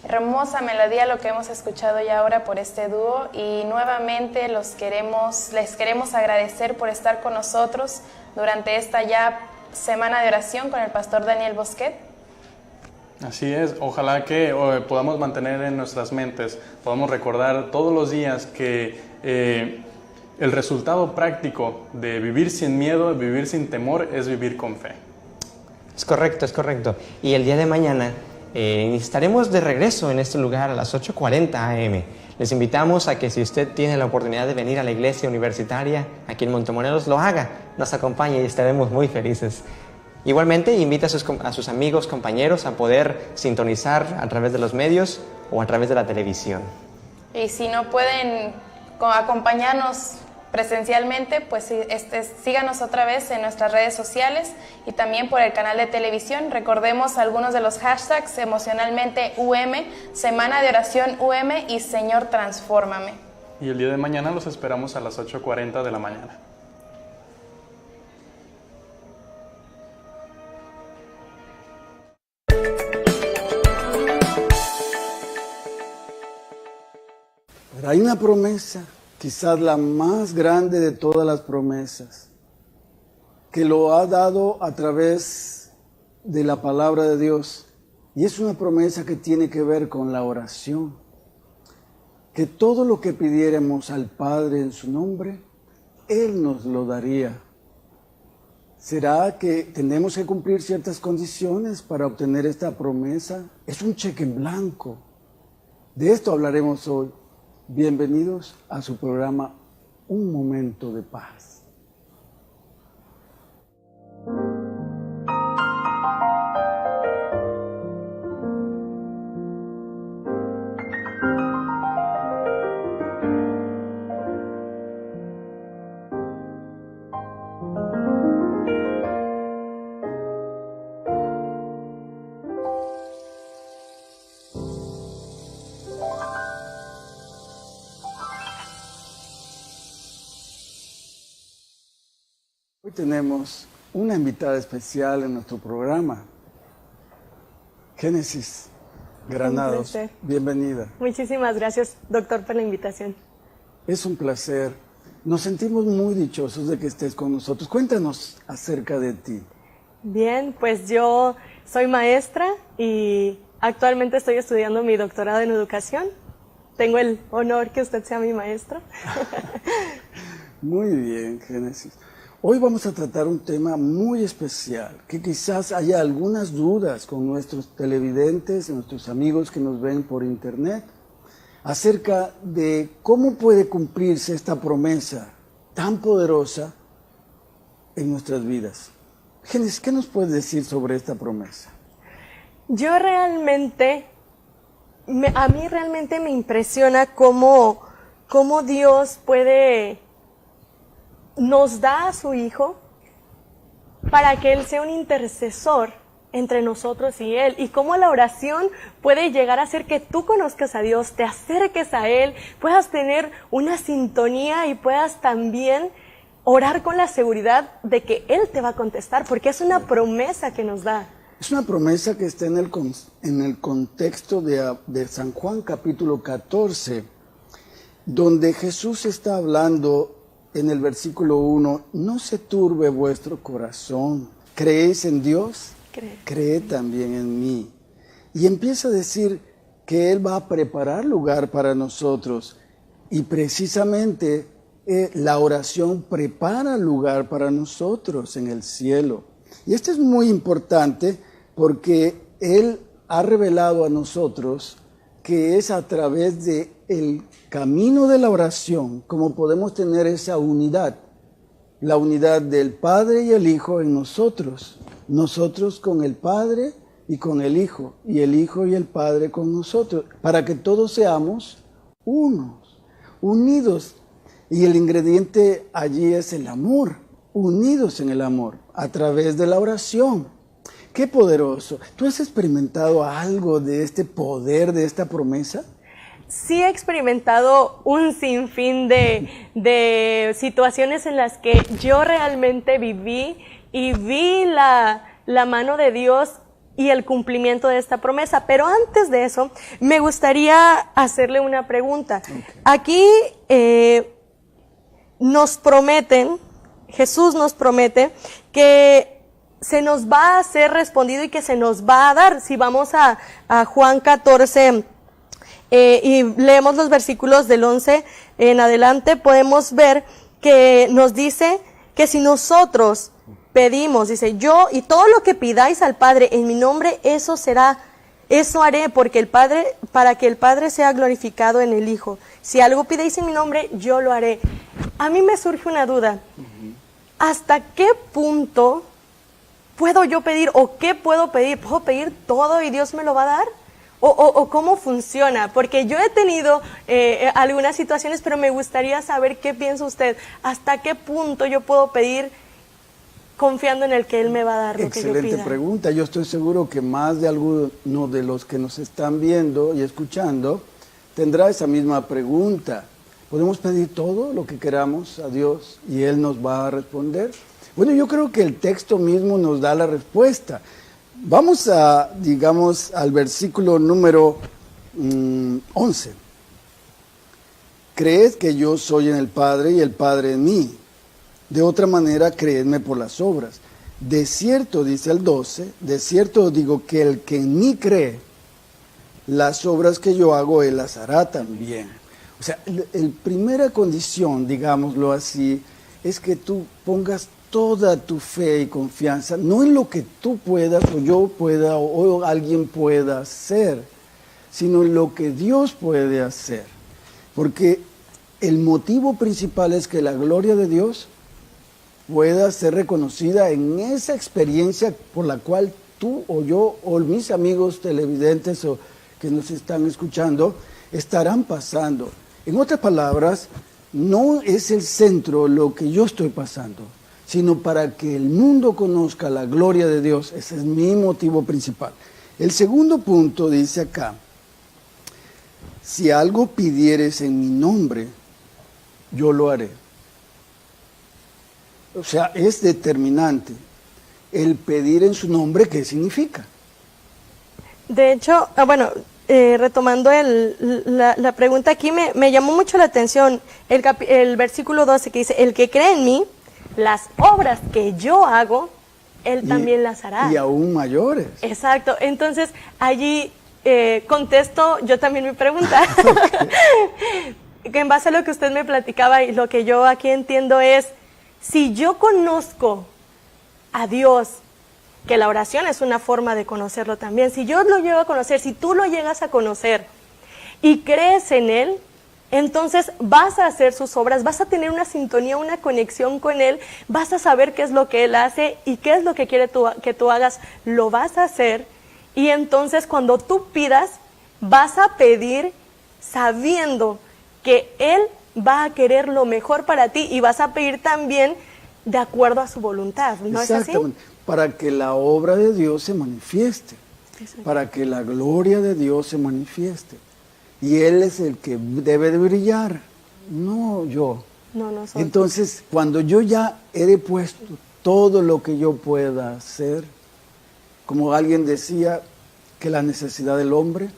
Hermosa melodía lo que hemos escuchado ya ahora por este dúo, y nuevamente les queremos agradecer por estar con nosotros durante esta ya semana de oración con el pastor Daniel Bosquet. Así es, ojalá que podamos mantener en nuestras mentes, podamos recordar todos los días que el resultado práctico de vivir sin miedo, de vivir sin temor, es vivir con fe. Es correcto, es correcto. Y el día de mañana estaremos de regreso en este lugar a las 8:40 a.m. Les invitamos a que si usted tiene la oportunidad de venir a la iglesia universitaria aquí en Montemorelos, lo haga, nos acompañe y estaremos muy felices. Igualmente, invita a sus amigos, compañeros a poder sintonizar a través de los medios o a través de la televisión. Y si no pueden acompañarnos presencialmente, pues síganos otra vez en nuestras redes sociales y también por el canal de televisión. Recordemos algunos de los hashtags: emocionalmente UM, semana de oración UM y Señor transfórmame. Y el día de mañana los esperamos a las 8:40 de la mañana. Pero hay una promesa, quizás la más grande de todas las promesas, que lo ha dado a través de la palabra de Dios. Y es una promesa que tiene que ver con la oración. Que todo lo que pidiéramos al Padre en su nombre, Él nos lo daría. ¿Será que tenemos que cumplir ciertas condiciones para obtener esta promesa? Es un cheque en blanco. De esto hablaremos hoy. Bienvenidos a su programa Un Momento de Paz. Hoy tenemos una invitada especial en nuestro programa, Génesis Granados. Bienvenida. Muchísimas gracias, doctor, por la invitación. Es un placer. Nos sentimos muy dichosos de que estés con nosotros. Cuéntanos acerca de ti. Bien, pues yo soy maestra y actualmente estoy estudiando mi doctorado en educación. Tengo el honor que usted sea mi maestro. Muy bien, Génesis. Hoy vamos a tratar un tema muy especial, que quizás haya algunas dudas con nuestros televidentes, nuestros amigos que nos ven por internet, acerca de cómo puede cumplirse esta promesa tan poderosa en nuestras vidas. Génesis, ¿qué nos puedes decir sobre esta promesa? Yo realmente, a mí realmente me impresiona cómo Dios nos da a su Hijo para que Él sea un intercesor entre nosotros y Él, y cómo la oración puede llegar a hacer que tú conozcas a Dios, te acerques a Él, puedas tener una sintonía y puedas también orar con la seguridad de que Él te va a contestar, porque es una promesa que nos da. Es una promesa que está en el contexto de San Juan capítulo 14, donde Jesús está hablando en el versículo 1, no se turbe vuestro corazón. ¿Creéis en Dios? Cree también en mí. Y empieza a decir que Él va a preparar lugar para nosotros. Y precisamente la oración prepara lugar para nosotros en el cielo. Y esto es muy importante porque Él ha revelado a nosotros que es a través de el camino de la oración como podemos tener esa unidad. La unidad del Padre y el Hijo en nosotros. Nosotros con el Padre y con el Hijo. Y el Hijo y el Padre con nosotros. Para que todos seamos unos, unidos. Y el ingrediente allí es el amor. Unidos en el amor. A través de la oración. ¡Qué poderoso! ¿Tú has experimentado algo de este poder, de esta promesa? Sí he experimentado un sinfín de situaciones en las que yo realmente viví y vi la mano de Dios y el cumplimiento de esta promesa. Pero antes de eso, me gustaría hacerle una pregunta. Aquí nos prometen, Jesús nos promete que se nos va a ser respondido y que se nos va a dar. Si vamos a Juan 14 y leemos los versículos del 11 en adelante, podemos ver que nos dice que si nosotros pedimos, dice, yo y todo lo que pidáis al Padre en mi nombre, eso será, eso haré porque el Padre, para que el Padre sea glorificado en el Hijo. Si algo pidéis en mi nombre, yo lo haré. A mí me surge una duda. ¿Hasta qué punto puedo yo pedir o qué puedo pedir? ¿Puedo pedir todo y Dios me lo va a dar? ¿O cómo funciona? Porque yo he tenido algunas situaciones, pero me gustaría saber qué piensa usted. ¿Hasta qué punto yo puedo pedir confiando en el que Él me va a dar lo que yo pida? Excelente pregunta. Yo estoy seguro que más de alguno de los que nos están viendo y escuchando tendrá esa misma pregunta. ¿Podemos pedir todo lo que queramos a Dios y Él nos va a responder? Bueno, yo creo que el texto mismo nos da la respuesta. Vamos a, digamos, al versículo número 11. Creed que yo soy en el Padre y el Padre en mí. De otra manera, creedme por las obras. De cierto, dice el 12, de cierto digo que el que en mí cree, las obras que yo hago, él las hará también. O sea, la primera condición, digámoslo así, es que tú pongas toda tu fe y confianza, no en lo que tú puedas o yo pueda o alguien pueda hacer, sino en lo que Dios puede hacer. Porque el motivo principal es que la gloria de Dios pueda ser reconocida en esa experiencia por la cual tú o yo o mis amigos televidentes o que nos están escuchando estarán pasando. En otras palabras, no es el centro lo que yo estoy pasando, sino para que el mundo conozca la gloria de Dios. Ese es mi motivo principal. El segundo punto dice acá, si algo pidieres en mi nombre, yo lo haré. O sea, es determinante el pedir en su nombre, ¿qué significa? De hecho, retomando la pregunta aquí, me llamó mucho la atención el versículo 12 que dice, el que cree en mí, las obras que yo hago, Él también las hará. Y aún mayores. Exacto. Entonces, allí contesto yo también mi pregunta. Que en base a lo que usted me platicaba y lo que yo aquí entiendo es, si yo conozco a Dios, que la oración es una forma de conocerlo también, si yo lo llego a conocer, si tú lo llegas a conocer y crees en Él, entonces vas a hacer sus obras, vas a tener una sintonía, una conexión con Él, vas a saber qué es lo que Él hace y qué es lo que quiere que tú hagas, lo vas a hacer. Y entonces cuando tú pidas, vas a pedir sabiendo que Él va a querer lo mejor para ti y vas a pedir también de acuerdo a su voluntad, ¿no es así? Exactamente, para que la obra de Dios se manifieste, para que la gloria de Dios se manifieste. Y Él es el que debe de brillar, no yo. No nosotros. Entonces, cuando yo ya he depuesto todo lo que yo pueda hacer, como alguien decía, que la necesidad del hombre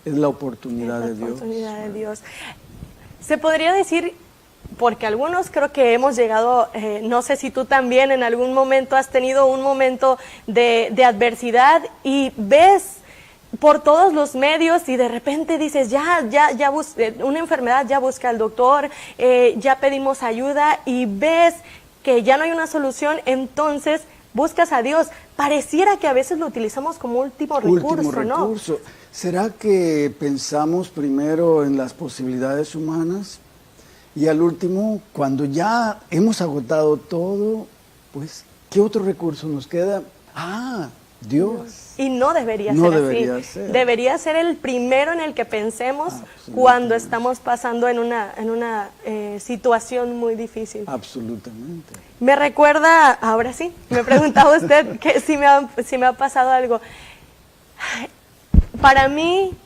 es la oportunidad de Dios. La oportunidad de Dios. Se podría decir porque algunos creo que hemos llegado, no sé si tú también en algún momento has tenido un momento de adversidad y ves por todos los medios y de repente dices, una enfermedad, ya busca al doctor, ya pedimos ayuda y ves que ya no hay una solución, entonces buscas a Dios. Pareciera que a veces lo utilizamos como último recurso, ¿no? ¿Será que pensamos primero en las posibilidades humanas y al último, cuando ya hemos agotado todo, pues, ¿qué otro recurso nos queda? Dios. Y no debería No ser debería así. ser. Debería ser el primero en el que pensemos cuando estamos pasando en una situación muy difícil. Absolutamente. Me recuerda, ahora sí, me preguntaba usted que si me ha pasado algo. Para mí,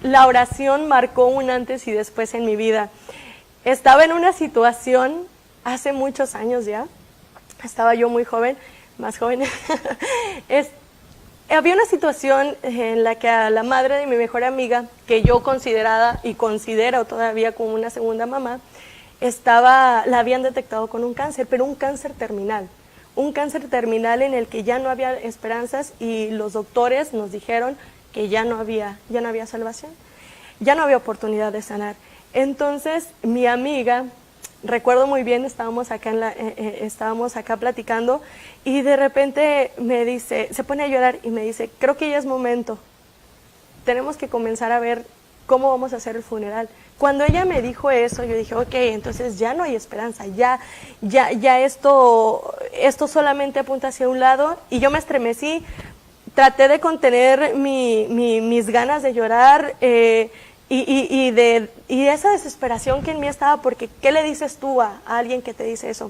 la oración marcó un antes y después en mi vida. Estaba en una situación hace muchos años ya, estaba yo muy joven, más joven. Había una situación en la que a la madre de mi mejor amiga, que yo consideraba y considero todavía como una segunda mamá, la habían detectado con un cáncer, pero un cáncer terminal. Un cáncer terminal en el que ya no había esperanzas y los doctores nos dijeron que ya no había salvación, ya no había oportunidad de sanar. Entonces mi amiga, recuerdo muy bien, estábamos acá platicando y de repente me dice, se pone a llorar y me dice, creo que ya es momento, tenemos que comenzar a ver cómo vamos a hacer el funeral. Cuando ella me dijo eso, yo dije, ok, entonces ya no hay esperanza, ya esto solamente apunta hacia un lado, y yo me estremecí, traté de contener mis ganas de llorar, y esa desesperación que en mí estaba, porque ¿qué le dices tú a alguien que te dice eso?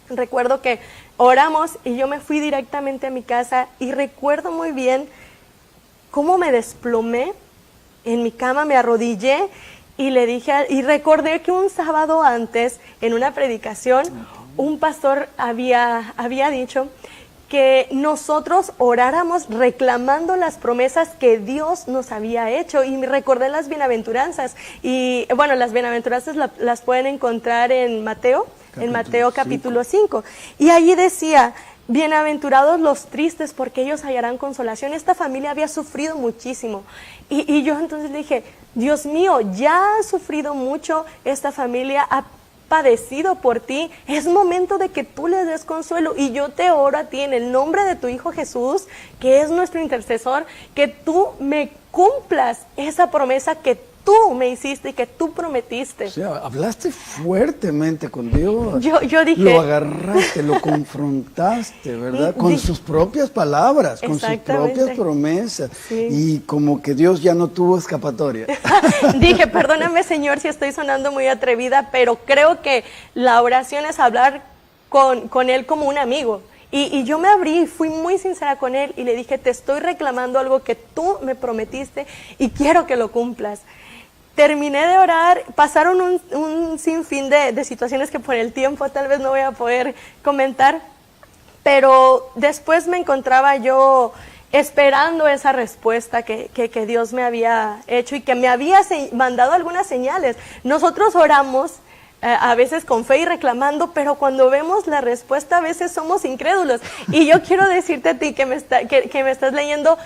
Recuerdo que oramos y yo me fui directamente a mi casa y recuerdo muy bien cómo me desplomé en mi cama, me arrodillé y le dije, y recordé que un sábado antes en una predicación un pastor había dicho que nosotros oráramos reclamando las promesas que Dios nos había hecho, y me recordé las bienaventuranzas, y bueno, las bienaventuranzas las pueden encontrar en Mateo capítulo 5, y allí decía, bienaventurados los tristes porque ellos hallarán consolación. Esta familia había sufrido muchísimo, y yo entonces le dije, Dios mío, ya ha sufrido mucho esta familia, ha padecido por ti, es momento de que tú les des consuelo, y yo te oro a ti en el nombre de tu Hijo Jesús, que es nuestro intercesor, que tú me cumplas esa promesa que tú me hiciste y que tú prometiste. O sea, hablaste fuertemente con Dios. Yo dije... Lo agarraste, lo confrontaste, ¿verdad? Con sus propias palabras, con sus propias promesas. Sí. Y como que Dios ya no tuvo escapatoria. Dije, perdóname, Señor, si estoy sonando muy atrevida, pero creo que la oración es hablar con Él como un amigo. Y yo me abrí, fui muy sincera con Él y le dije, te estoy reclamando algo que tú me prometiste y quiero que lo cumplas. Terminé de orar, pasaron un sinfín de situaciones que por el tiempo tal vez no voy a poder comentar, pero después me encontraba yo esperando esa respuesta que Dios me había hecho y que me había mandado algunas señales. Nosotros oramos a veces con fe y reclamando, pero cuando vemos la respuesta a veces somos incrédulos. Y yo quiero decirte a ti que me estás leyendo,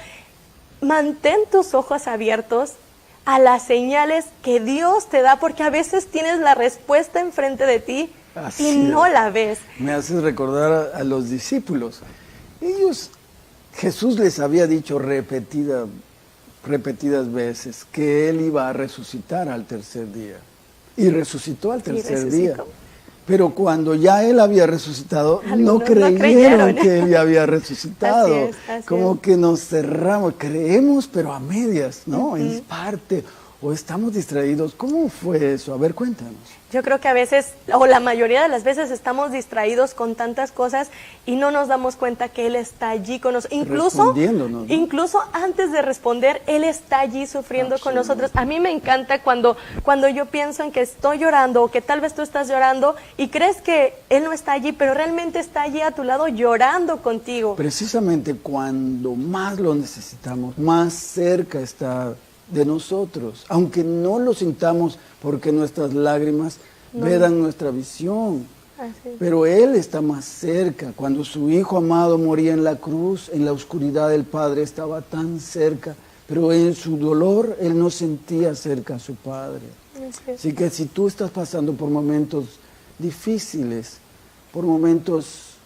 mantén tus ojos abiertos a las señales que Dios te da, porque a veces tienes la respuesta enfrente de ti y no la ves. Me haces recordar a los discípulos. Jesús les había dicho repetidas veces que Él iba a resucitar al tercer día. Y resucitó al tercer día. Pero cuando ya Él había resucitado, no creyeron que Él ya había resucitado. Como que nos cerramos, creemos pero a medias, ¿no? En parte, o estamos distraídos. ¿Cómo fue eso? A ver, cuéntanos. Yo creo que a veces, o la mayoría de las veces, estamos distraídos con tantas cosas y no nos damos cuenta que Él está allí con nosotros. Incluso antes de responder, Él está allí sufriendo con nosotros. A mí me encanta cuando yo pienso en que estoy llorando, o que tal vez tú estás llorando y crees que Él no está allí, pero realmente está allí a tu lado llorando contigo. Precisamente cuando más lo necesitamos, más cerca está de nosotros, aunque no lo sintamos, porque nuestras lágrimas No. vedan nuestra visión. Así es. Pero Él está más cerca. Cuando su Hijo amado moría en la cruz, en la oscuridad del Padre estaba tan cerca, pero en su dolor Él no sentía cerca a su Padre. Así es. Así que si tú estás pasando por momentos difíciles, por momentos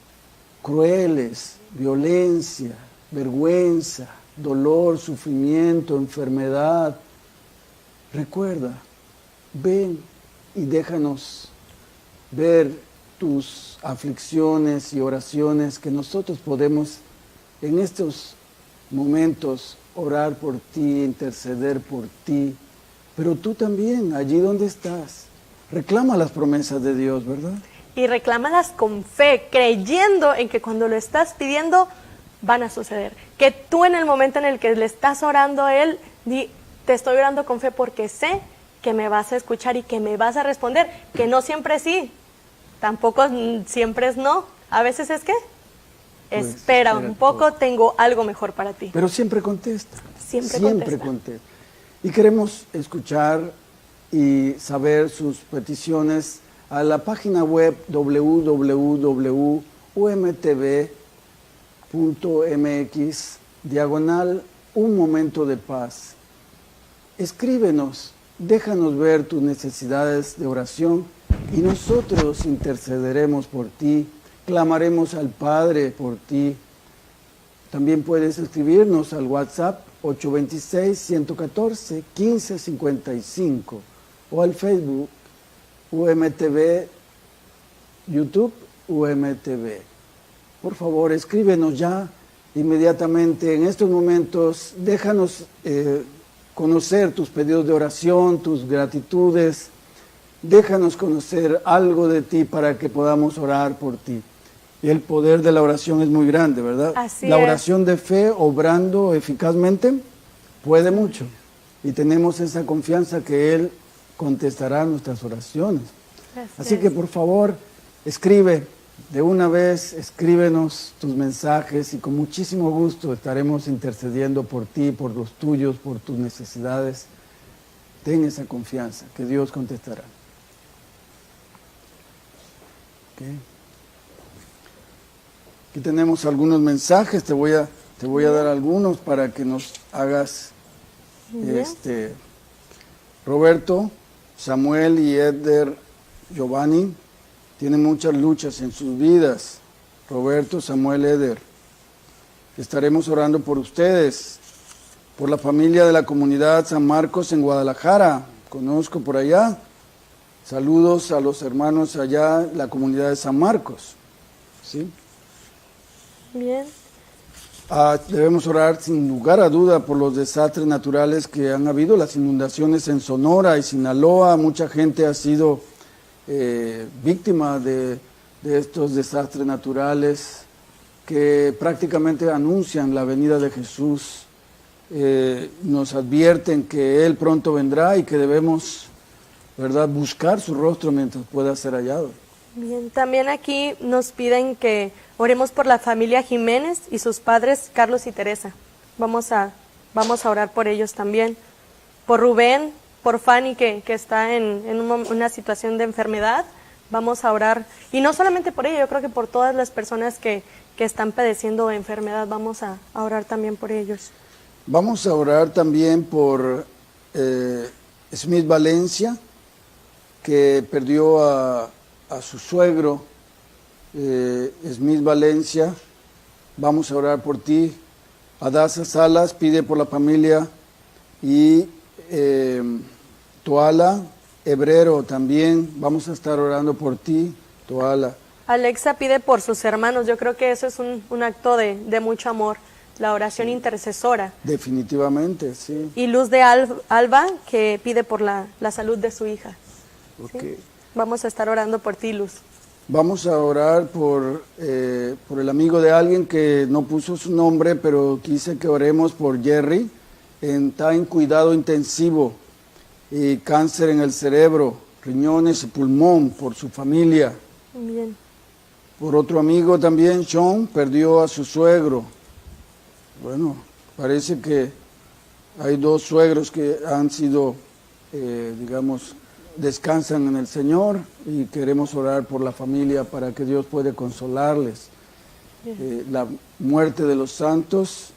crueles, violencia, vergüenza, dolor, sufrimiento, enfermedad, recuerda, ven y déjanos ver tus aflicciones y oraciones, que nosotros podemos en estos momentos orar por ti, interceder por ti, pero tú también, allí donde estás, reclama las promesas de Dios, ¿verdad? Y reclámalas con fe, creyendo en que cuando lo estás pidiendo van a suceder. Que tú en el momento en el que le estás orando a Él, di, te estoy orando con fe porque sé que me vas a escuchar y que me vas a responder, que no siempre es sí, tampoco siempre es no, a veces es que Pues, espera un poco, tengo algo mejor para ti. Pero siempre contesta. Siempre contesta. Y queremos escuchar y saber sus peticiones a la página web www.umtv.mx, un momento de paz. Escríbenos, déjanos ver tus necesidades de oración y nosotros intercederemos por ti, clamaremos al Padre por ti. También puedes escribirnos al WhatsApp 826-114-1555 o al Facebook UMTV, YouTube UMTV. Por favor, escríbenos ya inmediatamente en estos momentos. Déjanos conocer tus pedidos de oración, tus gratitudes. Déjanos conocer algo de ti para que podamos orar por ti. Y el poder de la oración es muy grande, ¿verdad? Así la es. oración de fe, obrando eficazmente, puede mucho. Y tenemos esa confianza que Él contestará nuestras oraciones. Así que por favor, escribe de una vez, escríbenos tus mensajes y con muchísimo gusto estaremos intercediendo por ti, por los tuyos, por tus necesidades. Ten esa confianza que Dios contestará. Okay. Aquí tenemos algunos mensajes, te voy a dar algunos para que nos hagas Roberto, Samuel y Eder Giovanni tienen muchas luchas en sus vidas. Roberto, Samuel, Eder. Estaremos orando por ustedes, por la familia de la comunidad San Marcos en Guadalajara. Conozco por allá. Saludos a los hermanos allá, la comunidad de San Marcos. ¿Sí? Bien. Debemos orar sin lugar a duda por los desastres naturales que han habido, las inundaciones en Sonora y Sinaloa. Mucha gente ha sido víctima de estos desastres naturales que prácticamente anuncian la venida de Jesús. Nos advierten que Él pronto vendrá y que debemos, ¿verdad?, buscar su rostro mientras pueda ser hallado. Bien, también aquí nos piden que oremos por la familia Jiménez y sus padres Carlos y Teresa. Vamos a orar por ellos también. Por Rubén, por Fanny que está en una situación de enfermedad. Vamos a orar. Y no solamente por ella, yo creo que por todas las personas que están padeciendo enfermedad. Vamos a orar también por ellos. Vamos a orar también por Smith Valencia, que perdió a su suegro, Smith Valencia. Vamos a orar por ti. Adasa Salas pide por la familia y Toala Hebrero también. Vamos a estar orando por ti, Toala. Alexa pide por sus hermanos. Yo creo que eso es un acto de mucho amor, la oración intercesora. Definitivamente, sí. Y Luz de Alba, que pide por la salud de su hija. Okay. ¿Sí? Vamos a estar orando por ti, Luz. Vamos a orar por el amigo de alguien que no puso su nombre, pero quise que oremos por Jerry. Está en cuidado intensivo y cáncer en el cerebro, riñones y pulmón, por su familia. Bien. Por otro amigo también, Sean, perdió a su suegro. Bueno, parece que hay dos suegros que han sido, digamos, descansan en el Señor y queremos orar por la familia para que Dios pueda consolarles. La muerte de los santos,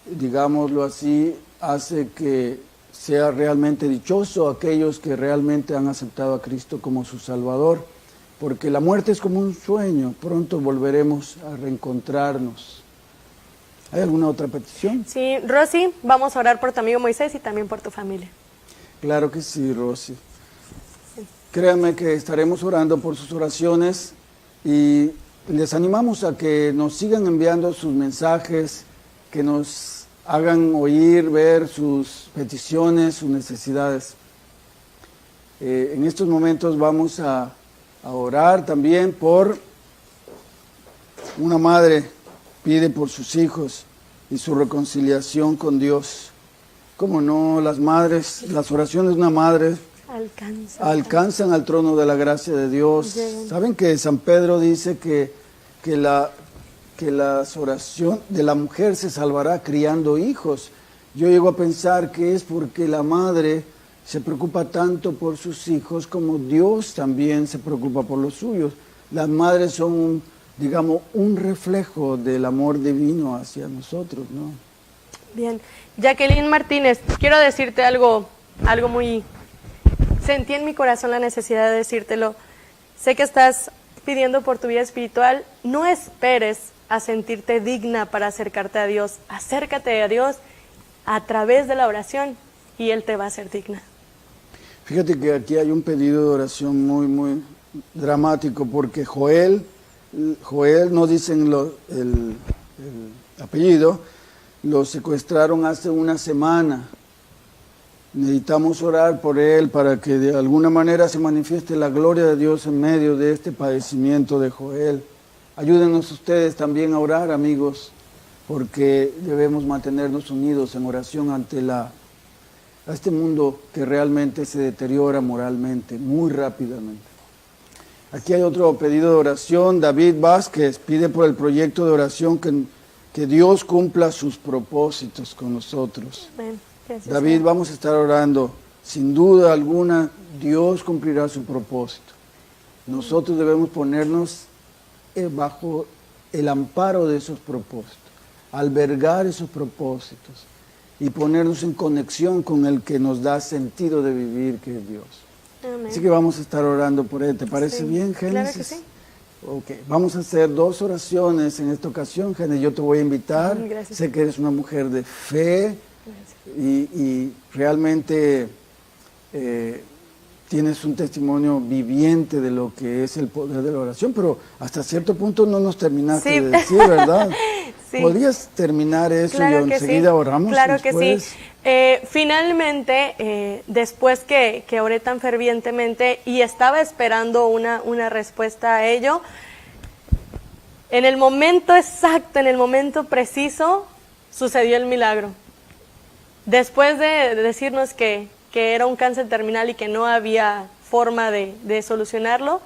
digámoslo así, hace que sea realmente dichoso aquellos que realmente han aceptado a Cristo como su Salvador, porque la muerte es como un sueño, pronto volveremos a reencontrarnos. ¿Hay alguna otra petición? Sí, Rosy, vamos a orar por tu amigo Moisés y también por tu familia. Claro que sí, Rosy. Créanme que estaremos orando por sus oraciones y les animamos a que nos sigan enviando sus mensajes, que nos hagan oír, ver sus peticiones, sus necesidades. En estos momentos vamos a orar también por una madre, pide por sus hijos y su reconciliación con Dios. Cómo no, las madres, las oraciones de una madre alcanzan al trono de la gracia de Dios. Saben que San Pedro dice que la oración de la mujer se salvará criando hijos. Yo llego a pensar que es porque la madre se preocupa tanto por sus hijos como Dios también se preocupa por los suyos. Las madres son, digamos, un reflejo del amor divino hacia nosotros, ¿no? Bien. Jacqueline Martínez, quiero decirte algo muy... Sentí en mi corazón la necesidad de decírtelo. Sé que estás pidiendo por tu vida espiritual. No esperes a sentirte digna para acercarte a Dios. Acércate a Dios a través de la oración y Él te va a hacer digna. Fíjate que aquí hay un pedido de oración muy, muy dramático, porque Joel no dicen el apellido, lo secuestraron hace una semana. Necesitamos orar por él para que de alguna manera se manifieste la gloria de Dios en medio de este padecimiento de Joel. Ayúdenos ustedes también a orar, amigos, porque debemos mantenernos unidos en oración ante a este mundo que realmente se deteriora moralmente, muy rápidamente. Aquí hay otro pedido de oración. David Vázquez pide por el proyecto de oración que Dios cumpla sus propósitos con nosotros. Amén. David, vamos a estar orando. Sin duda alguna, Dios cumplirá su propósito. Nosotros debemos ponernos bajo el amparo de esos propósitos, albergar esos propósitos y ponernos en conexión con el que nos da sentido de vivir, que es Dios. Amén. Así que vamos a estar orando por él. ¿Te parece bien, Génesis? Claro que sí. Ok, vamos a hacer 2 oraciones en esta ocasión, Génesis. Yo te voy a invitar. Gracias. Sé que eres una mujer de fe y realmente tienes un testimonio viviente de lo que es el poder de la oración, pero hasta cierto punto no nos terminaste de decir, ¿verdad? Sí. ¿Podrías terminar eso Claro y que enseguida sí. oramos? Claro después? que sí. Finalmente, después que oré tan fervientemente y estaba esperando una respuesta a ello, en el momento exacto, en el momento preciso, sucedió el milagro. Después de decirnos que era un cáncer terminal y que no había forma de solucionarlo,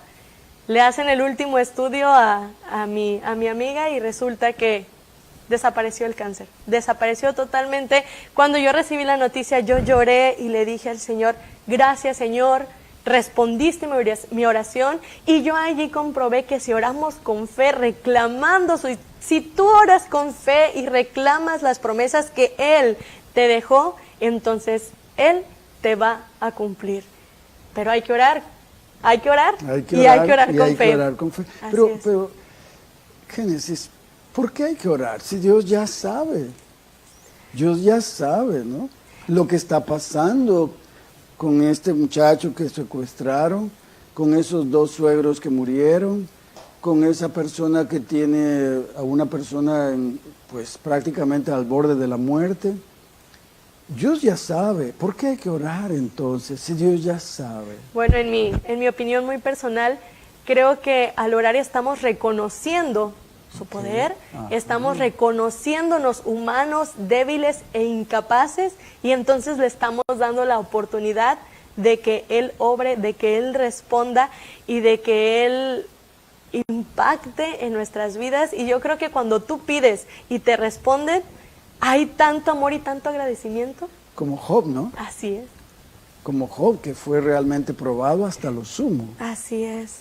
le hacen el último estudio a mi amiga y resulta que desapareció el cáncer, desapareció totalmente. Cuando yo recibí la noticia, yo lloré y le dije al Señor, gracias Señor, respondiste mi oración, y yo allí comprobé que si oramos con fe, reclamando, si tú oras con fe y reclamas las promesas que Él te dejó, entonces Él te va a cumplir. Pero hay que orar, hay que orar con fe. Pero, Génesis, ¿por qué hay que orar? Si Dios ya sabe, ¿no? Lo que está pasando con este muchacho que secuestraron, con esos 2 suegros que murieron, con esa persona que tiene a una persona pues prácticamente al borde de la muerte. Dios ya sabe. ¿Por qué hay que orar entonces si Dios ya sabe? Bueno, en mi opinión muy personal, creo que al orar estamos reconociendo su poder, estamos reconociéndonos humanos, débiles e incapaces, y entonces le estamos dando la oportunidad de que Él obre, de que Él responda y de que Él impacte en nuestras vidas. Y yo creo que cuando tú pides y te responden, hay tanto amor y tanto agradecimiento. Como Job, ¿no? Así es. como Job, que fue realmente probado hasta lo sumo. Así es.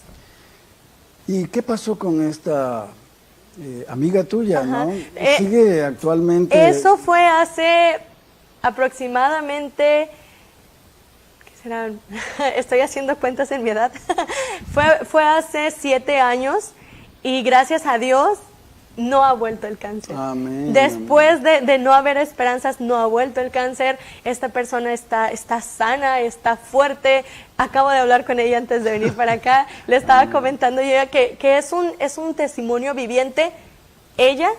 ¿Y qué pasó con esta amiga tuya, Ajá. no? ¿Sigue actualmente? Eso fue hace aproximadamente, ¿qué serán? Estoy haciendo cuentas en mi edad. fue hace 7 años y gracias a Dios no ha vuelto el cáncer. Amén. Después de no haber esperanzas, no ha vuelto el cáncer. Esta persona está sana, está fuerte. Acabo de hablar con ella antes de venir para acá. Le estaba comentando yo que es un testimonio viviente, ella,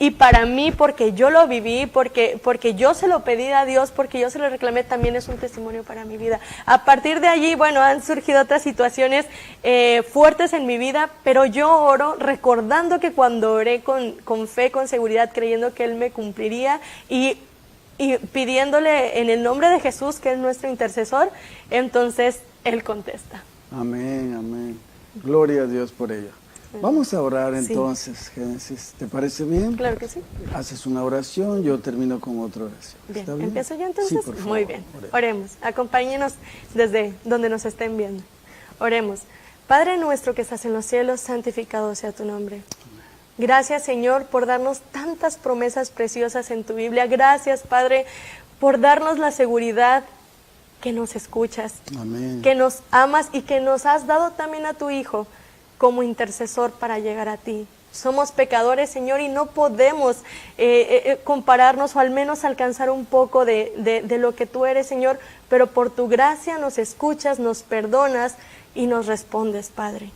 y para mí, porque yo lo viví, porque yo se lo pedí a Dios, porque yo se lo reclamé, también es un testimonio para mi vida. A partir de allí, bueno, han surgido otras situaciones fuertes en mi vida, pero yo oro recordando que cuando oré con fe, con seguridad, creyendo que Él me cumpliría y pidiéndole en el nombre de Jesús, que es nuestro intercesor, entonces Él contesta. Amén, amén. Gloria a Dios por ello. Vamos a orar Sí. entonces, Génesis. ¿Te parece bien? Claro que sí. Haces una oración, yo termino con otra oración. Bien, ¿Está bien? ¿empiezo yo entonces? Sí, por favor. Muy bien, Oremos. oremos. Acompáñenos desde donde nos estén viendo. Oremos. Padre nuestro que estás en los cielos, santificado sea tu nombre. Gracias, Señor, por darnos tantas promesas preciosas en tu Biblia. Gracias, Padre, por darnos la seguridad que nos escuchas, Amén. que nos amas y que nos has dado también a tu Hijo como intercesor para llegar a ti. Somos pecadores, Señor, y no podemos compararnos o al menos alcanzar un poco de lo que tú eres, Señor, pero por tu gracia nos escuchas, nos perdonas y nos respondes, Padre.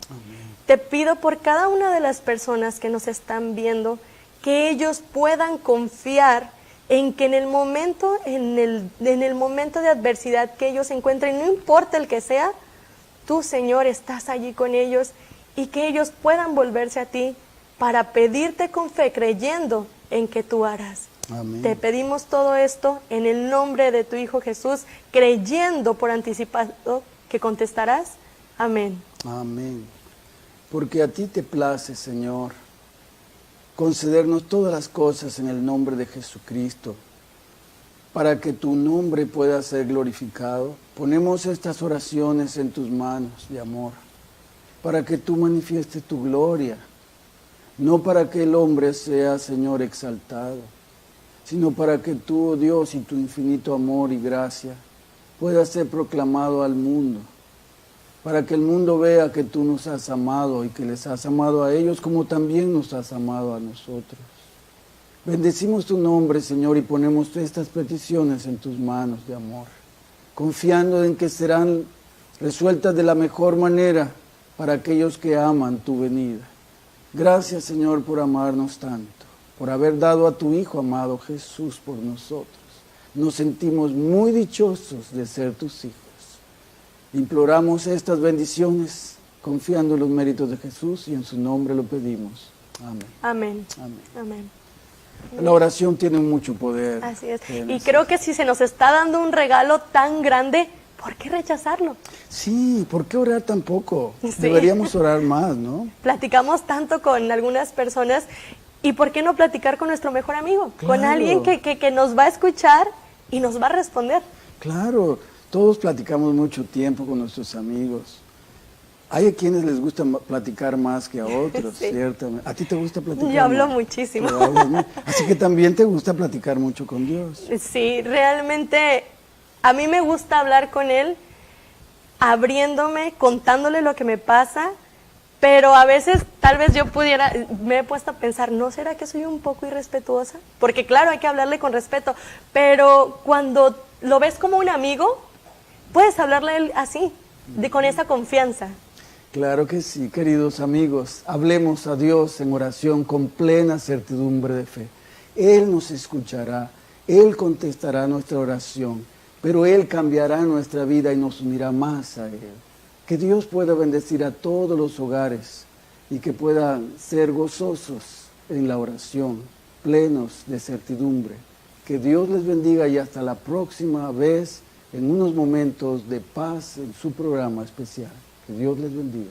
Te pido por cada una de las personas que nos están viendo, que ellos puedan confiar en que en el momento de adversidad que ellos se encuentren, no importa el que sea, tú, Señor, estás allí con ellos y que ellos puedan volverse a ti para pedirte con fe, creyendo en que tú harás. Amén. Te pedimos todo esto en el nombre de tu Hijo Jesús, creyendo por anticipado que contestarás. Amén. Amén. Porque a ti te place, Señor, concedernos todas las cosas en el nombre de Jesucristo, para que tu nombre pueda ser glorificado. Ponemos estas oraciones en tus manos de amor, para que tú manifiestes tu gloria, no para que el hombre sea, Señor, exaltado, sino para que tú, oh Dios, y tu infinito amor y gracia pueda ser proclamado al mundo, para que el mundo vea que tú nos has amado y que les has amado a ellos como también nos has amado a nosotros. Bendecimos tu nombre, Señor, y ponemos estas peticiones en tus manos de amor, confiando en que serán resueltas de la mejor manera para aquellos que aman tu venida. Gracias, Señor, por amarnos tanto, por haber dado a tu Hijo amado Jesús por nosotros. Nos sentimos muy dichosos de ser tus hijos. Imploramos estas bendiciones confiando en los méritos de Jesús y en su nombre lo pedimos. Amén. Amén. Amén. Amén. La oración tiene mucho poder. Así es. Y Génesis. creo que si se nos está dando un regalo tan grande, ¿por qué rechazarlo? Sí, ¿por qué orar tan poco? Sí. Deberíamos orar más, ¿no? Platicamos tanto con algunas personas, ¿y por qué no platicar con nuestro mejor amigo? Con Claro. alguien que nos va a escuchar y nos va a responder. Claro, todos platicamos mucho tiempo con nuestros amigos. Hay a quienes les gusta platicar más que a otros, Sí. ciertamente. ¿A ti te gusta platicar? Yo hablo más? muchísimo. Tú hablas mucho. Así que también te gusta platicar mucho con Dios. Sí, realmente a mí me gusta hablar con él, abriéndome, contándole lo que me pasa, pero a veces tal vez me he puesto a pensar, ¿no será que soy un poco irrespetuosa? Porque claro, hay que hablarle con respeto, pero cuando lo ves como un amigo, puedes hablarle a él así, con esa confianza. Claro que sí, queridos amigos. Hablemos a Dios en oración con plena certidumbre de fe. Él nos escuchará, Él contestará nuestra oración, pero Él cambiará nuestra vida y nos unirá más a Él. Que Dios pueda bendecir a todos los hogares y que puedan ser gozosos en la oración, plenos de certidumbre. Que Dios les bendiga y hasta la próxima vez en unos momentos de paz en su programa especial. Que Dios les bendiga.